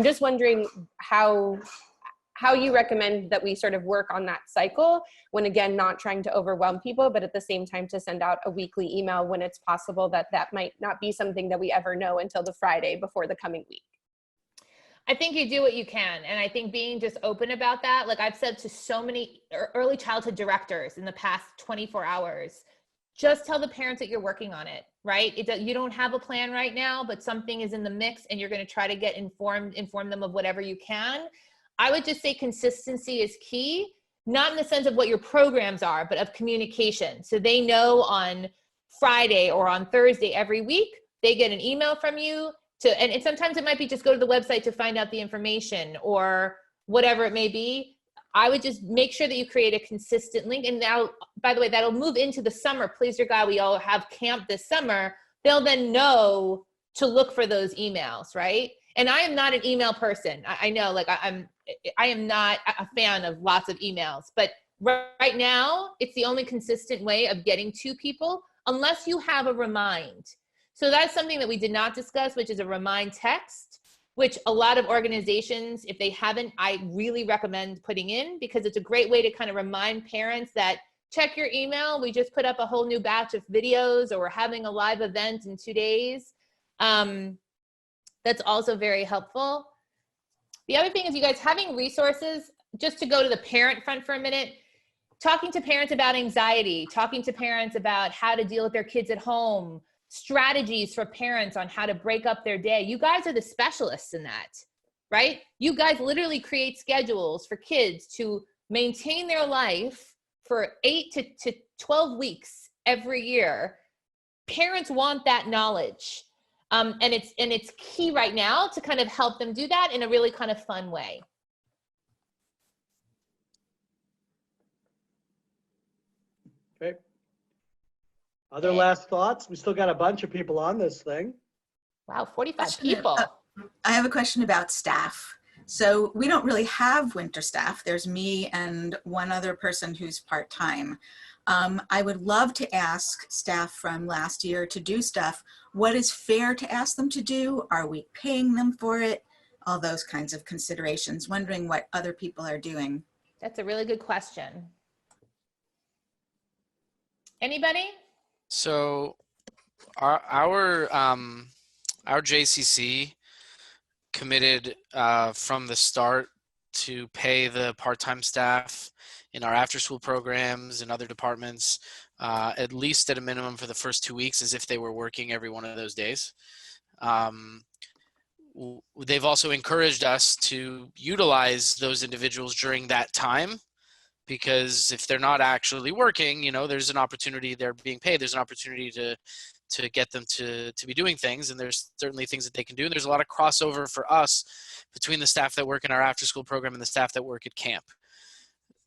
just wondering how you recommend that we sort of work on that cycle when, again, not trying to overwhelm people, but at the same time to send out a weekly email when it's possible that that might not be something that we ever know until the Friday before the coming week. I think you do what you can. And I think being just open about that, like I've said to so many early childhood directors in the past 24 hours, just tell the parents that you're working on it, right? You don't have a plan right now, but something is in the mix and you're going to try to get inform them of whatever you can. I would just say consistency is key, not in the sense of what your programs are, but of communication. So they know on Friday or on Thursday every week, they get an email from you. And sometimes it might be just go to the website to find out the information or whatever it may be. I would just make sure that you create a consistent link. And now, by the way, that'll move into the summer. Please, your God, we all have camp this summer. They'll then know to look for those emails, right? And I am not an email person. I know, like I am not a fan of lots of emails, but right now it's the only consistent way of getting to people unless you have a remind. So that's something that we did not discuss, which is a remind text, which a lot of organizations, if they haven't, I really recommend putting in because it's a great way to kind of remind parents that check your email. We just put up a whole new batch of videos or we're having a live event in 2 days. That's also very helpful. The other thing is you guys having resources, just to go to the parent front for a minute, talking to parents about anxiety, talking to parents about how to deal with their kids at home, strategies for parents on how to break up their day. You guys are the specialists in that, right? You guys literally create schedules for kids to maintain their life for 8 to 12 weeks every year. Parents want that knowledge. And it's key right now to kind of help them do that in a really kind of fun way. Okay. Other last thoughts? We still got a bunch of people on this thing. Wow, 45 people. I have a question about staff. So we don't really have winter staff. There's me and one other person who's part-time. I would love to ask staff from last year to do stuff. What is fair to ask them to do? Are we paying them for it? All those kinds of considerations, wondering what other people are doing. That's a really good question. Anybody? So our JCC committed from the start to pay the part-time staff in our after-school programs and other departments, at least at a minimum for the first 2 weeks, as if they were working every one of those days. They've also encouraged us to utilize those individuals during that time, because if they're not actually working, there's an opportunity, they're being paid, there's an opportunity to get them to be doing things, and there's certainly things that they can do. And there's a lot of crossover for us between the staff that work in our after school program and the staff that work at camp.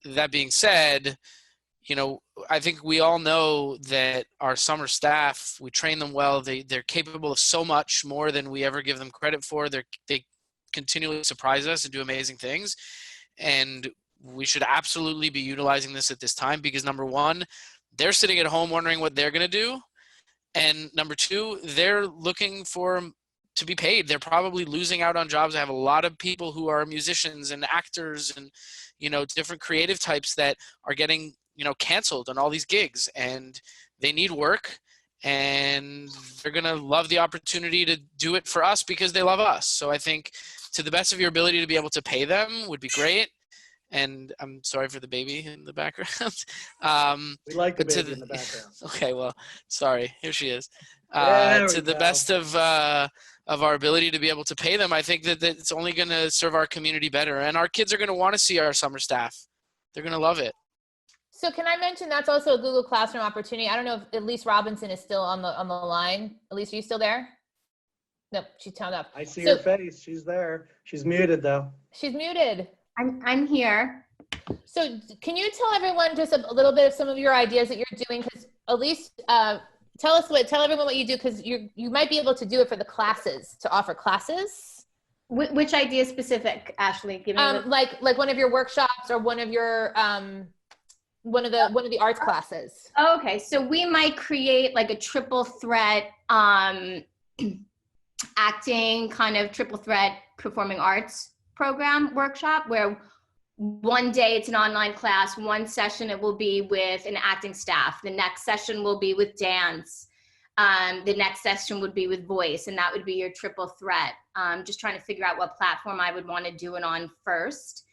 That being said, I think we all know that our summer staff, we train them well. They're capable of so much more than we ever give them credit for. They continually surprise us and do amazing things. And we should absolutely be utilizing this at this time, because number one, they're sitting at home wondering what they're going to do. And number two, they're looking to be paid. They're probably losing out on jobs. I have a lot of people who are musicians and actors and, different creative types that are getting, canceled on all these gigs, and they need work, and they're going to love the opportunity to do it for us because they love us. So I think to the best of your ability to be able to pay them would be great. And I'm sorry for the baby in the background. We like the baby in the background. Okay, well, sorry. Here she is. To the best of our ability to be able to pay them, I think that it's only going to serve our community better. And our kids are going to want to see our summer staff. They're going to love it. So can I mention that's also a Google Classroom opportunity? I don't know if Elise Robinson is still on the line. Elise, are you still there? Nope, she's turned up. I see her face. She's there. She's muted though. She's muted. I'm here. So can you tell everyone just a little bit of some of your ideas that you're doing? Because Elise, tell everyone what you do, because you might be able to do it for the classes, to offer classes. Which idea specific, Ashley? Give me like one of your workshops or one of your one of the arts classes. Okay, so we might create like a triple threat acting kind of triple threat performing arts program workshop, where one day it's an online class, one session it will be with an acting staff, the next session will be with dance, the next session would be with voice, and that would be your triple threat. Just trying to figure out what platform I would want to do it on first.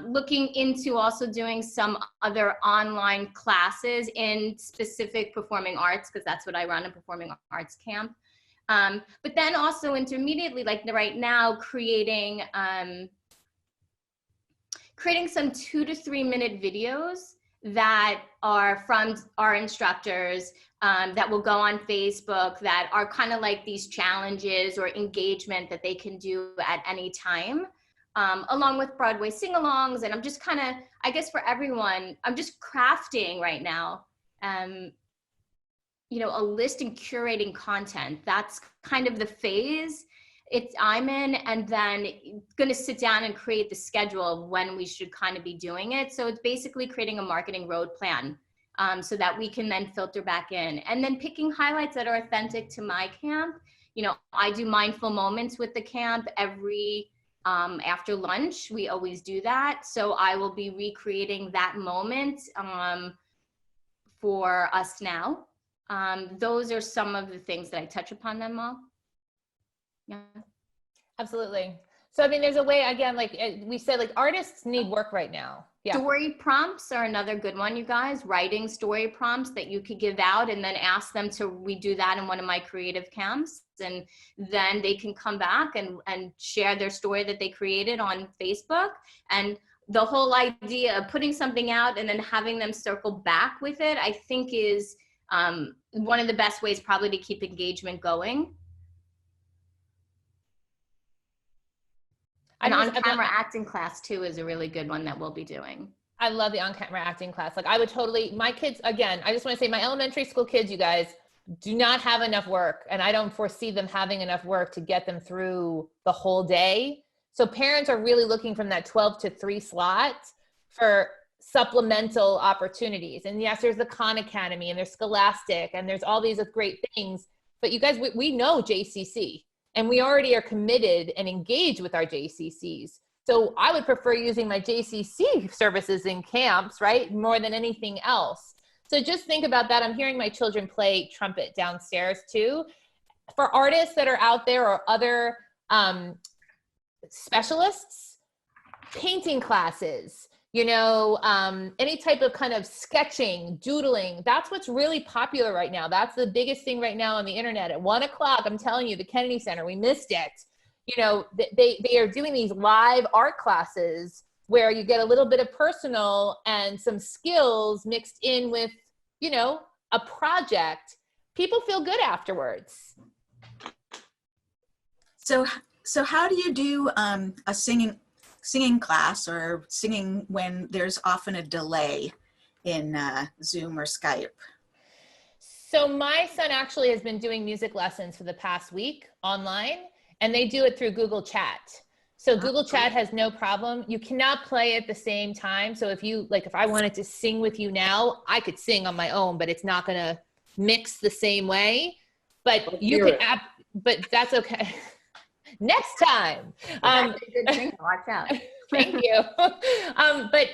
Looking into also doing some other online classes in specific performing arts, because that's what I run, a performing arts camp. But then also intermediately, like right now, creating some 2 to 3 minute videos that are from our instructors, that will go on Facebook, that are kind of like these challenges or engagement that they can do at any time, along with Broadway sing-alongs. And I'm just kind of, I guess for everyone, I'm just crafting right now, a list and curating content. That's kind of the phase I'm in, and then going to sit down and create the schedule of when we should kind of be doing it. So it's basically creating a marketing road plan, so that we can then filter back in, and then picking highlights that are authentic to my camp. I do mindful moments with the camp every after lunch. We always do that. So I will be recreating that moment for us now. Those are some of the things that I touch upon them all. Yeah, absolutely. So, I mean, there's a way, again, like we said, like artists need work right now. Yeah. Story prompts are another good one, you guys. Writing story prompts that you could give out and then ask them to redo that in one of my creative camps. And then they can come back and share their story that they created on Facebook. And the whole idea of putting something out and then having them circle back with it, I think is one of the best ways probably to keep engagement going. And on-camera acting class too is a really good one that we'll be doing. I love the on-camera acting class. Like I would totally, my kids, again, I just want to say my elementary school kids, you guys, do not have enough work. And I don't foresee them having enough work to get them through the whole day. So parents are really looking from that 12 to 3 slot for supplemental opportunities. And yes, there's the Khan Academy and there's Scholastic and there's all these great things. But you guys, we know JCC and we already are committed and engaged with our JCCs. So I would prefer using my JCC services in camps, right? More than anything else. So just think about that. I'm hearing my children play trumpet downstairs too. For artists that are out there or other specialists, painting classes, you know, any type of kind of sketching, doodling, that's what's really popular right now. That's the biggest thing right now on the internet. At 1 o'clock, I'm telling you, the Kennedy Center, we missed it. You know, they are doing these live art classes where you get a little bit of personal and some skills mixed in with, you know, a project. People feel good afterwards. So how do you do a singing class or singing when there's often a delay in Zoom or Skype? So my son actually has been doing music lessons for the past week online, and they do it through Google Chat. So Google Chat has no problem. You cannot play at the same time. So if you, like, if I wanted to sing with you now, I could sing on my own, but it's not gonna mix the same way. But you could, but that's okay. Next time. Watch out. Thank you. But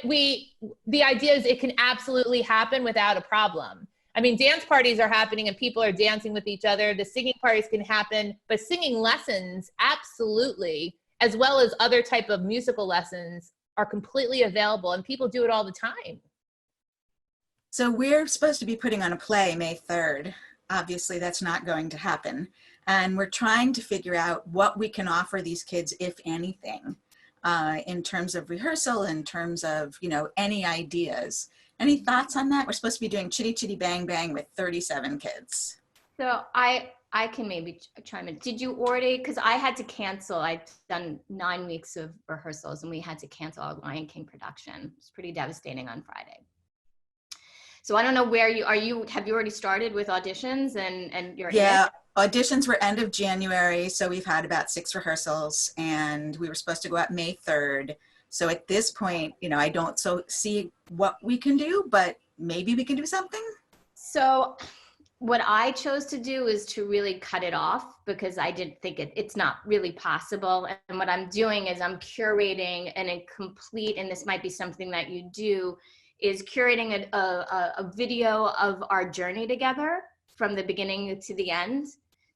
the idea is it can absolutely happen without a problem. I mean, dance parties are happening and people are dancing with each other. The singing parties can happen, but singing lessons, absolutely, as well as other type of musical lessons are completely available and people do it all the time. So we're supposed to be putting on a play May 3rd. Obviously that's not going to happen. And we're trying to figure out what we can offer these kids, if anything, in terms of rehearsal, in terms of, you know, any ideas. Any thoughts on that? We're supposed to be doing Chitty Chitty Bang Bang with 37 kids. So I can maybe chime in. Did you already, because I had to cancel, I've done 9 weeks of rehearsals and we had to cancel our Lion King production. It's pretty devastating on Friday. So I don't know where have you already started with auditions and you're Yeah, auditions were end of January. So we've had about 6 rehearsals and we were supposed to go out May 3rd. So at this point, you know, I don't see what we can do, but maybe we can do something. So what I chose to do is to really cut it off because I didn't think it's not really possible. And what I'm doing is I'm curating a complete, and this might be something that you do, is curating a video of our journey together from the beginning to the end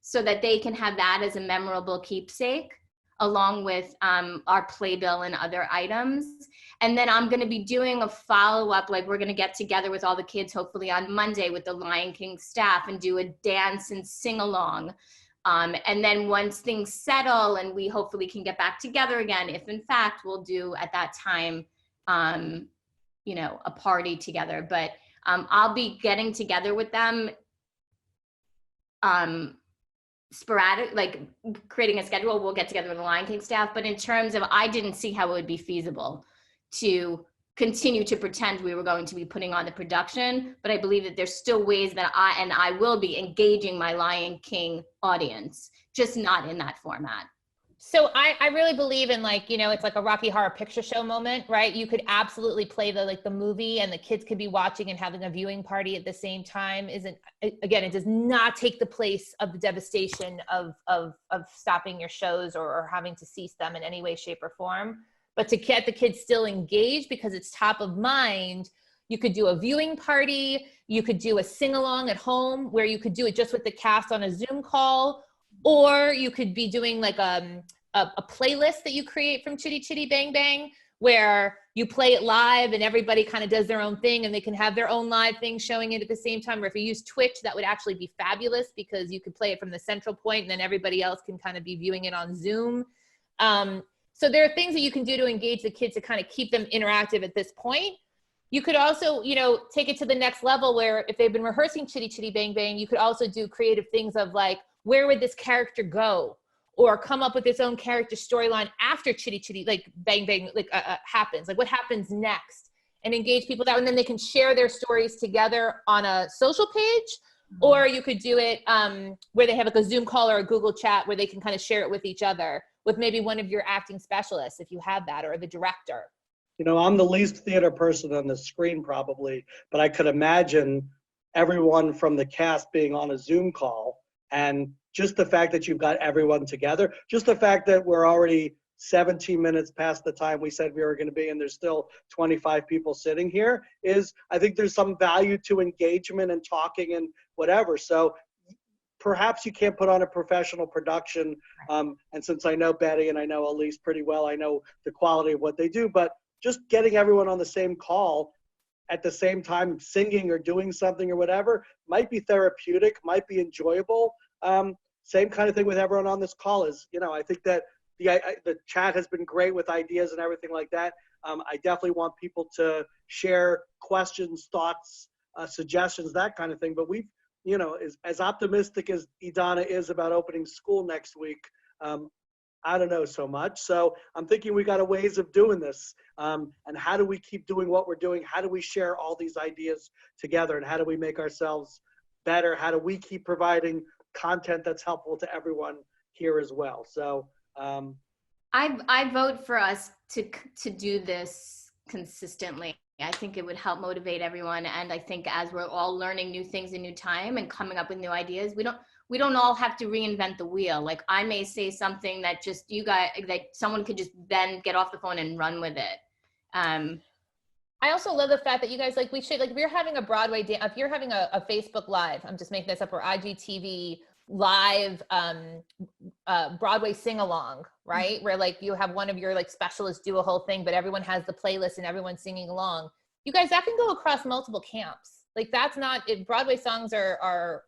so that they can have that as a memorable keepsake, along with our playbill and other items. And then I'm gonna be doing a follow-up, like we're gonna get together with all the kids, hopefully on Monday with the Lion King staff and do a dance and sing along. And then once things settle and we hopefully can get back together again, if in fact we'll do at that time, you know, a party together. But I'll be getting together with them sporadic, like creating a schedule. We'll get together with the Lion King staff, but in terms of, I didn't see how it would be feasible to continue to pretend we were going to be putting on the production, but I believe that there's still ways that I will be engaging my Lion King audience, just not in that format. So I really believe in, like, you know, it's like a Rocky Horror Picture Show moment, right? You could absolutely play the movie and the kids could be watching and having a viewing party at the same time. Again, it does not take the place of the devastation of stopping your shows or having to cease them in any way, shape, or form. But to get the kids still engaged because it's top of mind, you could do a viewing party, you could do a sing-along at home where you could do it just with the cast on a Zoom call, or you could be doing like a playlist that you create from Chitty Chitty Bang Bang where you play it live and everybody kind of does their own thing and they can have their own live thing showing it at the same time. Or if you use Twitch, that would actually be fabulous because you could play it from the central point and then everybody else can kind of be viewing it on Zoom. So there are things that you can do to engage the kids to kind of keep them interactive at this point. You could also, you know, take it to the next level where if they've been rehearsing Chitty Chitty Bang Bang, you could also do creative things of like, where would this character go? Or come up with its own character storyline after Chitty Chitty like Bang Bang like happens. Like what happens next? and engage people that, and then they can share their stories together on a social page. Or you could do it where they have like a Zoom call or a Google chat where they can kind of share it with each other, with maybe one of your acting specialists, if you have that, or the director. You know, I'm the least theater person on the screen probably, but I could imagine everyone from the cast being on a Zoom call, and just the fact that you've got everyone together, just the fact that we're already 17 minutes past the time we said we were going to be, and there's still 25 people sitting here, is, I think there's some value to engagement and talking and whatever. So perhaps you can't put on a professional production. And since I know Betty and I know Elise pretty well, I know the quality of what they do, but just getting everyone on the same call at the same time, singing or doing something or whatever, might be therapeutic, might be enjoyable. Same kind of thing with everyone on this call is, you know, I think that the chat has been great with ideas and everything like that. I definitely want people to share questions, thoughts, suggestions, that kind of thing. But we've, you know, as optimistic as Idana is about opening school next week, I don't know so much. So I'm thinking we got a ways of doing this. And how do we keep doing what we're doing? How do we share all these ideas together? And how do we make ourselves better? How do we keep providing content that's helpful to everyone here as well? So I vote for us to do this consistently. I think it would help motivate everyone. And I think as we're all learning new things in new time and coming up with new ideas, we don't all have to reinvent the wheel. Like, I may say something that just that someone could just then get off the phone and run with it. I also love the fact that you guys, like, we should, like, if you're having a Broadway if you're having a Facebook Live, I'm just making this up, or IGTV live Broadway sing-along, right? Where like you have one of your like specialists do a whole thing, but everyone has the playlist and everyone's singing along. You guys, that can go across multiple camps. Like, that's not, if Broadway songs are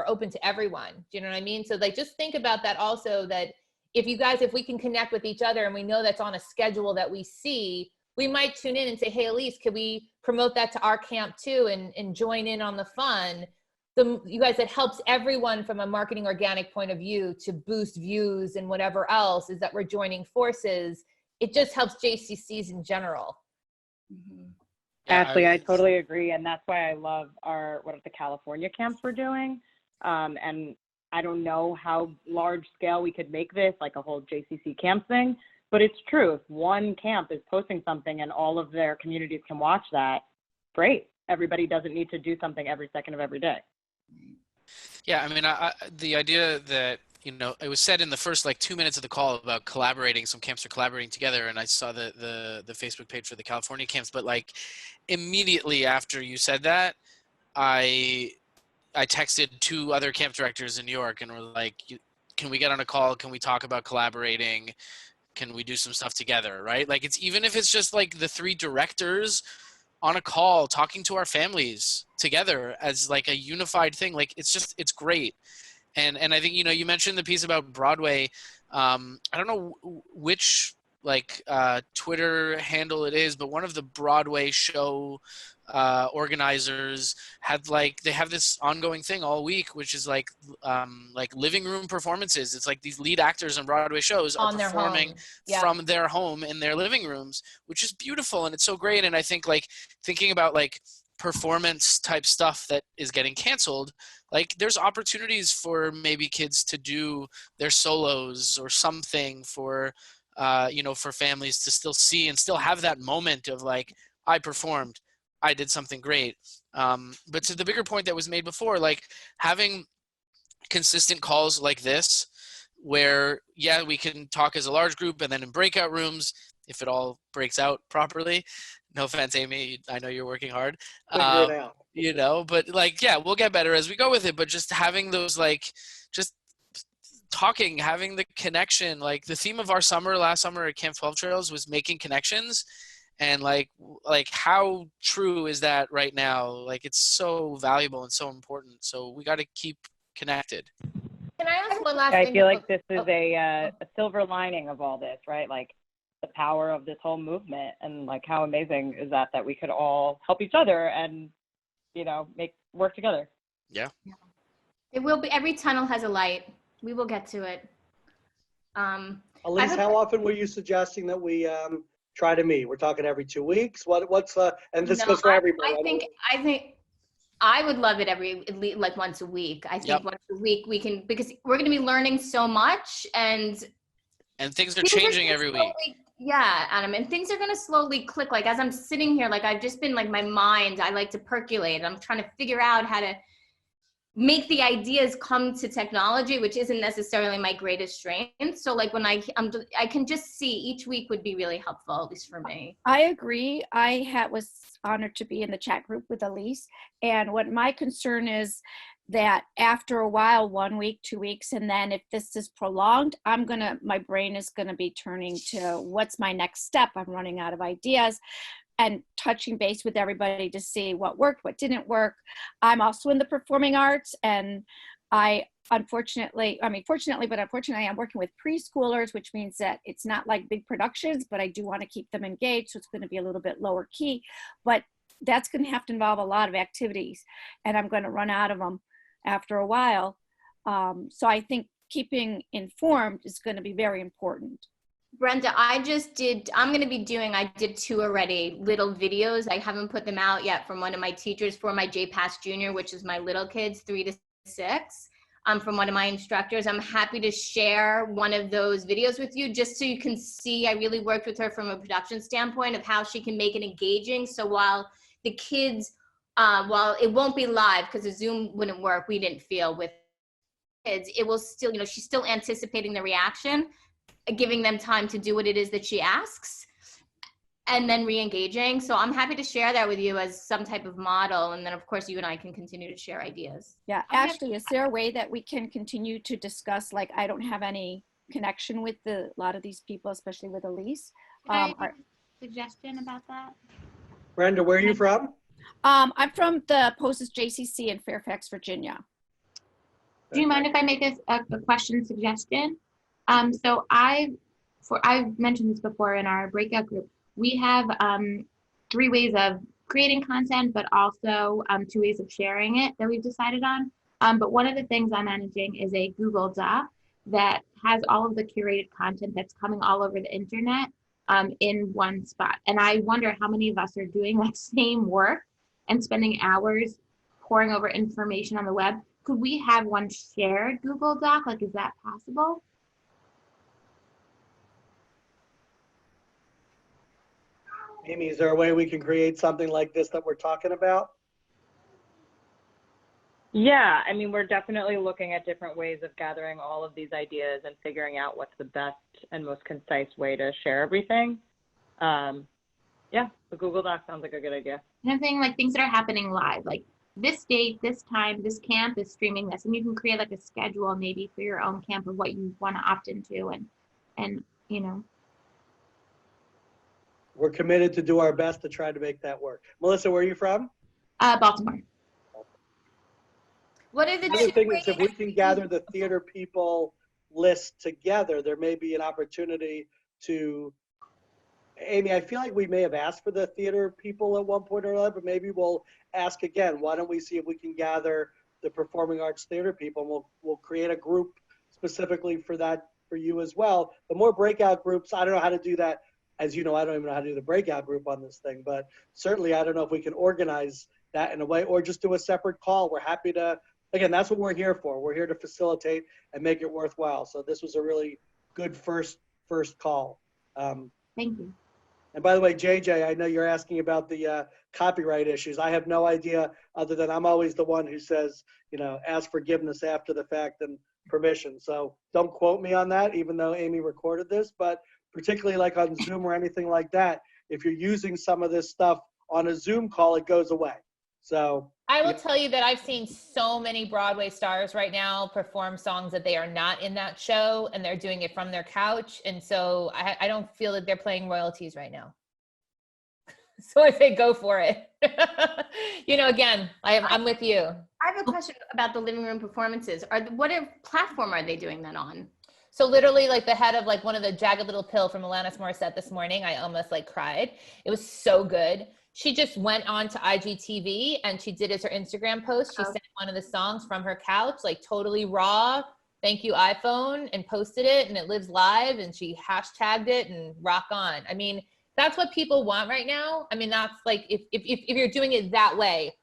open to everyone. Do you know what I mean? So like, just think about that also, that if we can connect with each other and we know that's on a schedule that we see, we might tune in and say, hey, Elise, could we promote that to our camp too, and join in on the fun? You guys, it helps everyone from a marketing organic point of view to boost views and whatever else, is that we're joining forces. It just helps JCCs in general. Mm-hmm. Ashley, I totally agree. And that's why I love what the California camps we're doing. And I don't know how large scale we could make this, like a whole JCC camp thing, but it's true. If one camp is posting something and all of their communities can watch that, great. Everybody doesn't need to do something every second of every day. Yeah, I mean, the idea that, you know, it was said in the first like 2 minutes of the call about collaborating, some camps are collaborating together, and I saw the Facebook page for the California camps, but like immediately after you said that, I texted 2 other camp directors in New York and were like, can we get on a call? Can we talk about collaborating? Can we do some stuff together, right? Like, it's, even if it's just like the 3 directors on a call talking to our families together as like a unified thing, like it's great. And I think, you know, you mentioned the piece about Broadway. I don't know which like Twitter handle it is, but one of the Broadway show organizers had like, they have this ongoing thing all week, which is like living room performances. It's like these lead actors on Broadway shows are performing from their home in their living rooms, which is beautiful, and it's so great. And I think like thinking about like performance type stuff that is getting canceled, like there's opportunities for maybe kids to do their solos or something for you know, for families to still see and still have that moment of like, I performed, I did something great. But to the bigger point that was made before, like having consistent calls like this, where, yeah, we can talk as a large group and then in breakout rooms, if it all breaks out properly. No offense, Amy, I know you're working hard. Figure it out. You know, but like, yeah, we'll get better as we go with it. But just having those, like, just talking, having the connection, like the theme of our last summer at Camp 12 Trails was making connections. And like how true is that right now? Like, it's so valuable and so important. So we got to keep connected. Can I ask one last thing? I feel like this is a silver lining of all this, right? Like the power of this whole movement, and like how amazing is that we could all help each other and, you know, work together. Yeah. It will be, every tunnel has a light. We will get to it. Elise, how often were you suggesting that we try to meet? We're talking every 2 weeks. What's and this No, goes for everybody. I think I would love it at least like once a week. I think once a week we can, because we're going to be learning so much, and things are changing every week. Yeah, Adam, and things are going to slowly click. Like as I'm sitting here, like I've just been like my mind, I like to percolate. I'm trying to figure out how to make the ideas come to technology, which isn't necessarily my greatest strength. So like when I can just see each week would be really helpful, at least for me. I agree. I was honored to be in the chat group with Elise. And what my concern is that after a while, 1 week, 2 weeks, and then if this is prolonged, my brain is gonna be turning to what's my next step? I'm running out of ideas. And touching base with everybody to see what worked, what didn't work. I'm also in the performing arts, and unfortunately, I'm working with preschoolers, which means that it's not like big productions, but I do want to keep them engaged, so it's going to be a little bit lower key, but that's going to have to involve a lot of activities, and I'm going to run out of them after a while. So I think keeping informed is going to be very important. Brenda, I did 2 already, little videos. I haven't put them out yet from one of my teachers for my JPass Junior, which is my little kids, 3 to 6, from one of my instructors. I'm happy to share one of those videos with you just so you can see. I really worked with her from a production standpoint of how she can make it engaging. So while the kids, while it won't be live because the Zoom wouldn't work, we didn't feel with kids, it will still, she's still anticipating the reaction, giving them time to do what it is that she asks, and then re-engaging. So I'm happy to share that with you as some type of model. And then of course you and I can continue to share ideas. Yeah, Ashley, is there a way that we can continue to discuss, like I don't have any connection with a lot of these people, especially with Elise. Suggestion about that? Brenda, where are you from? I'm from the Postage JCC in Fairfax, Virginia. Do you mind if I make a question suggestion? So I've mentioned this before in our breakout group. We have 3 ways of creating content, but also 2 ways of sharing it that we've decided on. But one of the things I'm managing is a Google Doc that has all of the curated content that's coming all over the internet in one spot. And I wonder how many of us are doing that same work and spending hours poring over information on the web. Could we have one shared Google Doc? Like, is that possible? Amy, is there a way we can create something like this that we're talking about? Yeah, I mean, we're definitely looking at different ways of gathering all of these ideas and figuring out what's the best and most concise way to share everything. Yeah, the Google Doc sounds like a good idea. And I'm saying like things that are happening live, like this date, this time, this camp is streaming this, and you can create like a schedule maybe for your own camp of what you want to opt into, and We're committed to do our best to try to make that work. Melissa, where are you from? Baltimore. What are the other thing is, if we can gather the theater people list together, there may be an opportunity to, Amy, I feel like we may have asked for the theater people at one point or another, but maybe we'll ask again. Why don't we see if we can gather the performing arts theater people, and we'll create a group specifically for that for you as well. The more breakout groups, I don't know how to do that. As you know, I don't even know how to do the breakout group on this thing, but certainly I don't know if we can organize that in a way or just do a separate call. We're happy to, again, that's what we're here for. We're here to facilitate and make it worthwhile. So this was a really good first call. Thank you. And by the way, JJ, I know you're asking about the copyright issues. I have no idea other than I'm always the one who says, ask forgiveness after the fact and permission. So don't quote me on that, even though Amy recorded this, but particularly like on Zoom or anything like that, if you're using some of this stuff on a Zoom call, it goes away. So I will tell you that I've seen so many Broadway stars right now perform songs that they are not in that show, and they're doing it from their couch. And so I don't feel that they're playing royalties right now. So I say go for it. Again, I'm with you. I have a question about the living room performances. What platform are they doing that on? So literally, like the head of like one of the Jagged Little Pill from Alanis Morissette this morning, I almost like cried. It was so good. She just went on to IGTV and she did as her Instagram post. She sent one of the songs from her couch, like totally raw. Thank you, iPhone, and posted it, and it lives live. And she hashtagged it and rock on. I mean, that's what people want right now. I mean, that's like, if you're doing it that way,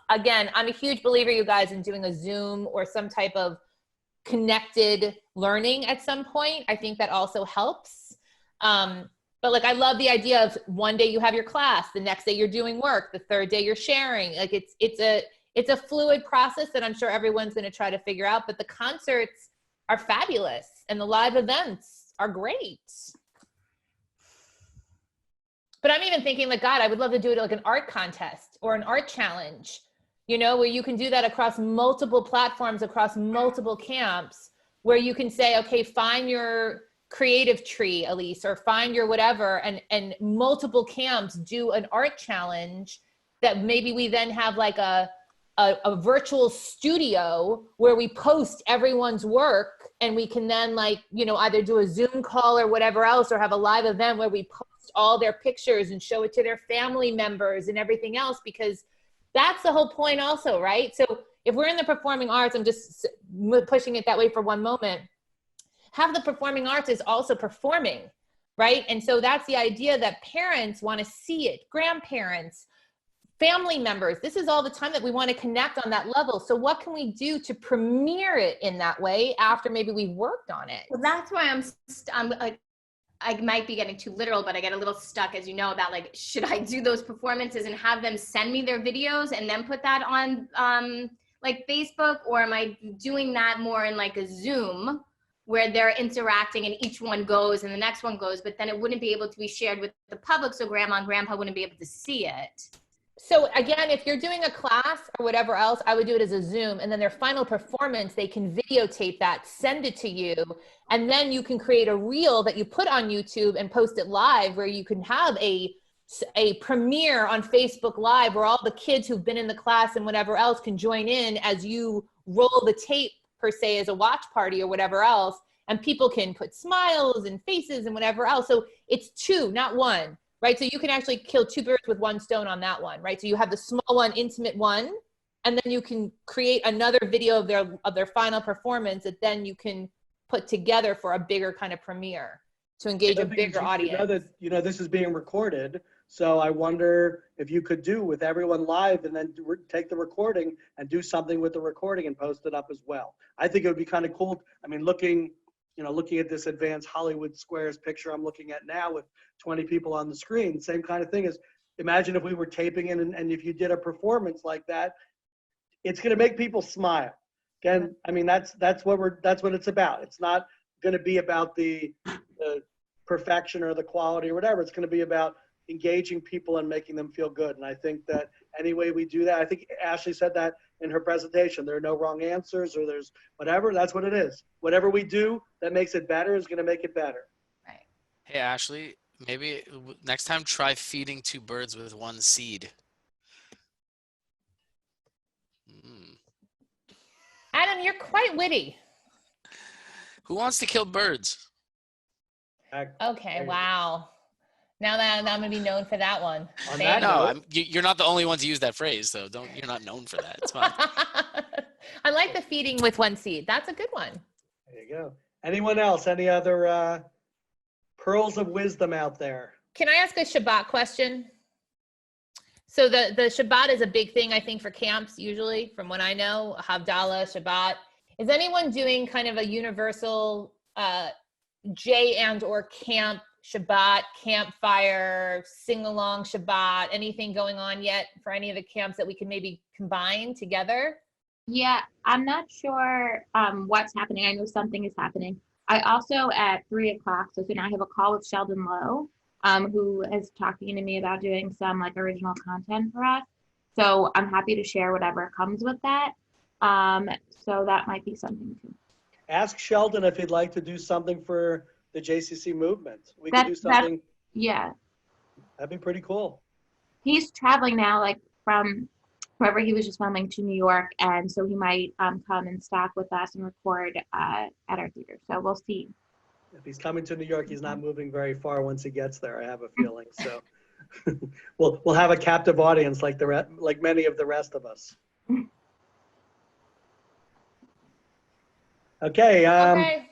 again, I'm a huge believer, you guys, in doing a Zoom or some type of connected learning at some point. I think that also helps. But like, I love the idea of one day you have your class, the next day you're doing work, the third day you're sharing. Like it's a fluid process that I'm sure everyone's going to try to figure out, but the concerts are fabulous and the live events are great. But I'm even thinking like, God, I would love to do it like an art contest or an art challenge, you know, where you can do that across multiple platforms, across multiple camps, where you can say, okay, find your creative tree, Elise, or find your whatever, and multiple camps do an art challenge that maybe we then have like a virtual studio where we post everyone's work, and we can then, like, you know, either do a Zoom call or whatever else, or have a live event where we post all their pictures and show it to their family members and everything else, because that's the whole point also, right? So if we're in the performing arts, I'm just pushing it that way for one moment, half the performing arts is also performing, right? And so that's the idea, that parents want to see it, grandparents, family members. This is all the time that we want to connect on that level. So what can we do to premiere it in that way after maybe we've worked on it? Well, that's why I'm like, I might be getting too literal, but I get a little stuck, as you know, about like, should I do those performances and have them send me their videos and then put that on like Facebook, or am I doing that more in like a Zoom where they're interacting and each one goes and the next one goes, but then it wouldn't be able to be shared with the public, so grandma and grandpa wouldn't be able to see it. So again, if you're doing a class or whatever else, I would do it as a Zoom, and then their final performance, they can videotape that, send it to you, and then you can create a reel that you put on YouTube and post it live, where you can have a premiere on Facebook Live where all the kids who've been in the class and whatever else can join in as you roll the tape, per se, as a watch party or whatever else, and people can put smiles and faces and whatever else. So it's two, not one. Right, so you can actually kill two birds with one stone on that one, right? So you have the small one, intimate one, and then you can create another video of their final performance that then you can put together for a bigger kind of premiere to engage a bigger audience. You know, this is being recorded, so I wonder if you could do with everyone live and then take the recording and do something with the recording and post it up as well. I think it would be kind of cool. I mean, looking at this advanced Hollywood Squares picture I'm looking at now with 20 people on the screen, same kind of thing as, imagine if we were taping in and if you did a performance like that, it's going to make people smile. Again, I mean, that's what it's about. It's not going to be about the perfection or the quality or whatever. It's going to be about engaging people and making them feel good. And I think that any way we do that, I think Ashley said that in her presentation, there are no wrong answers, or there's whatever, that's what it is. Whatever we do that makes it better is going to make it better. Right. Hey, Ashley, maybe next time try feeding two birds with one seed. Adam, you're quite witty. Who wants to kill birds? Okay, wow. Now I'm going to be known for that one. You're not the only one to use that phrase, though. You're not known for that. It's fine. I like the feeding with one seed. That's a good one. There you go. Anyone else? Any other pearls of wisdom out there? Can I ask a Shabbat question? So the Shabbat is a big thing, I think, for camps, usually, from what I know, Havdalah, Shabbat. Is anyone doing kind of a universal J and or camp Shabbat, campfire, sing-along Shabbat, anything going on yet for any of the camps that we can maybe combine together? Yeah, I'm not sure what's happening. I know something is happening. I also at 3:00, so soon I have a call with Sheldon Lowe, who is talking to me about doing some like original content for us. So I'm happy to share whatever comes with that. So that might be something too. Ask Sheldon if he'd like to do something for the JCC movement. We could do something. Yeah. That'd be pretty cool. He's traveling now, like from wherever he was just filming to New York. And so he might come and staff with us and record at our theater. So we'll see. If he's coming to New York, he's not moving very far once he gets there, I have a feeling. So we'll have a captive audience like many of the rest of us. Okay.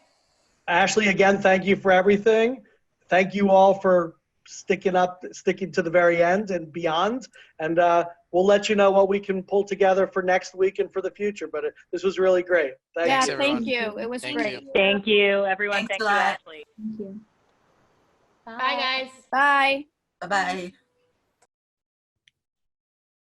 Ashley, again, thank you for everything. Thank you all for sticking to the very end and beyond. And we'll let you know what we can pull together for next week and for the future. But this was really great. Yeah, Thank you. thank you. It was Thank great. you. Thank you, everyone. Thanks Thank a you, lot. Ashley. Thank you. Bye, guys. Bye. Bye-bye.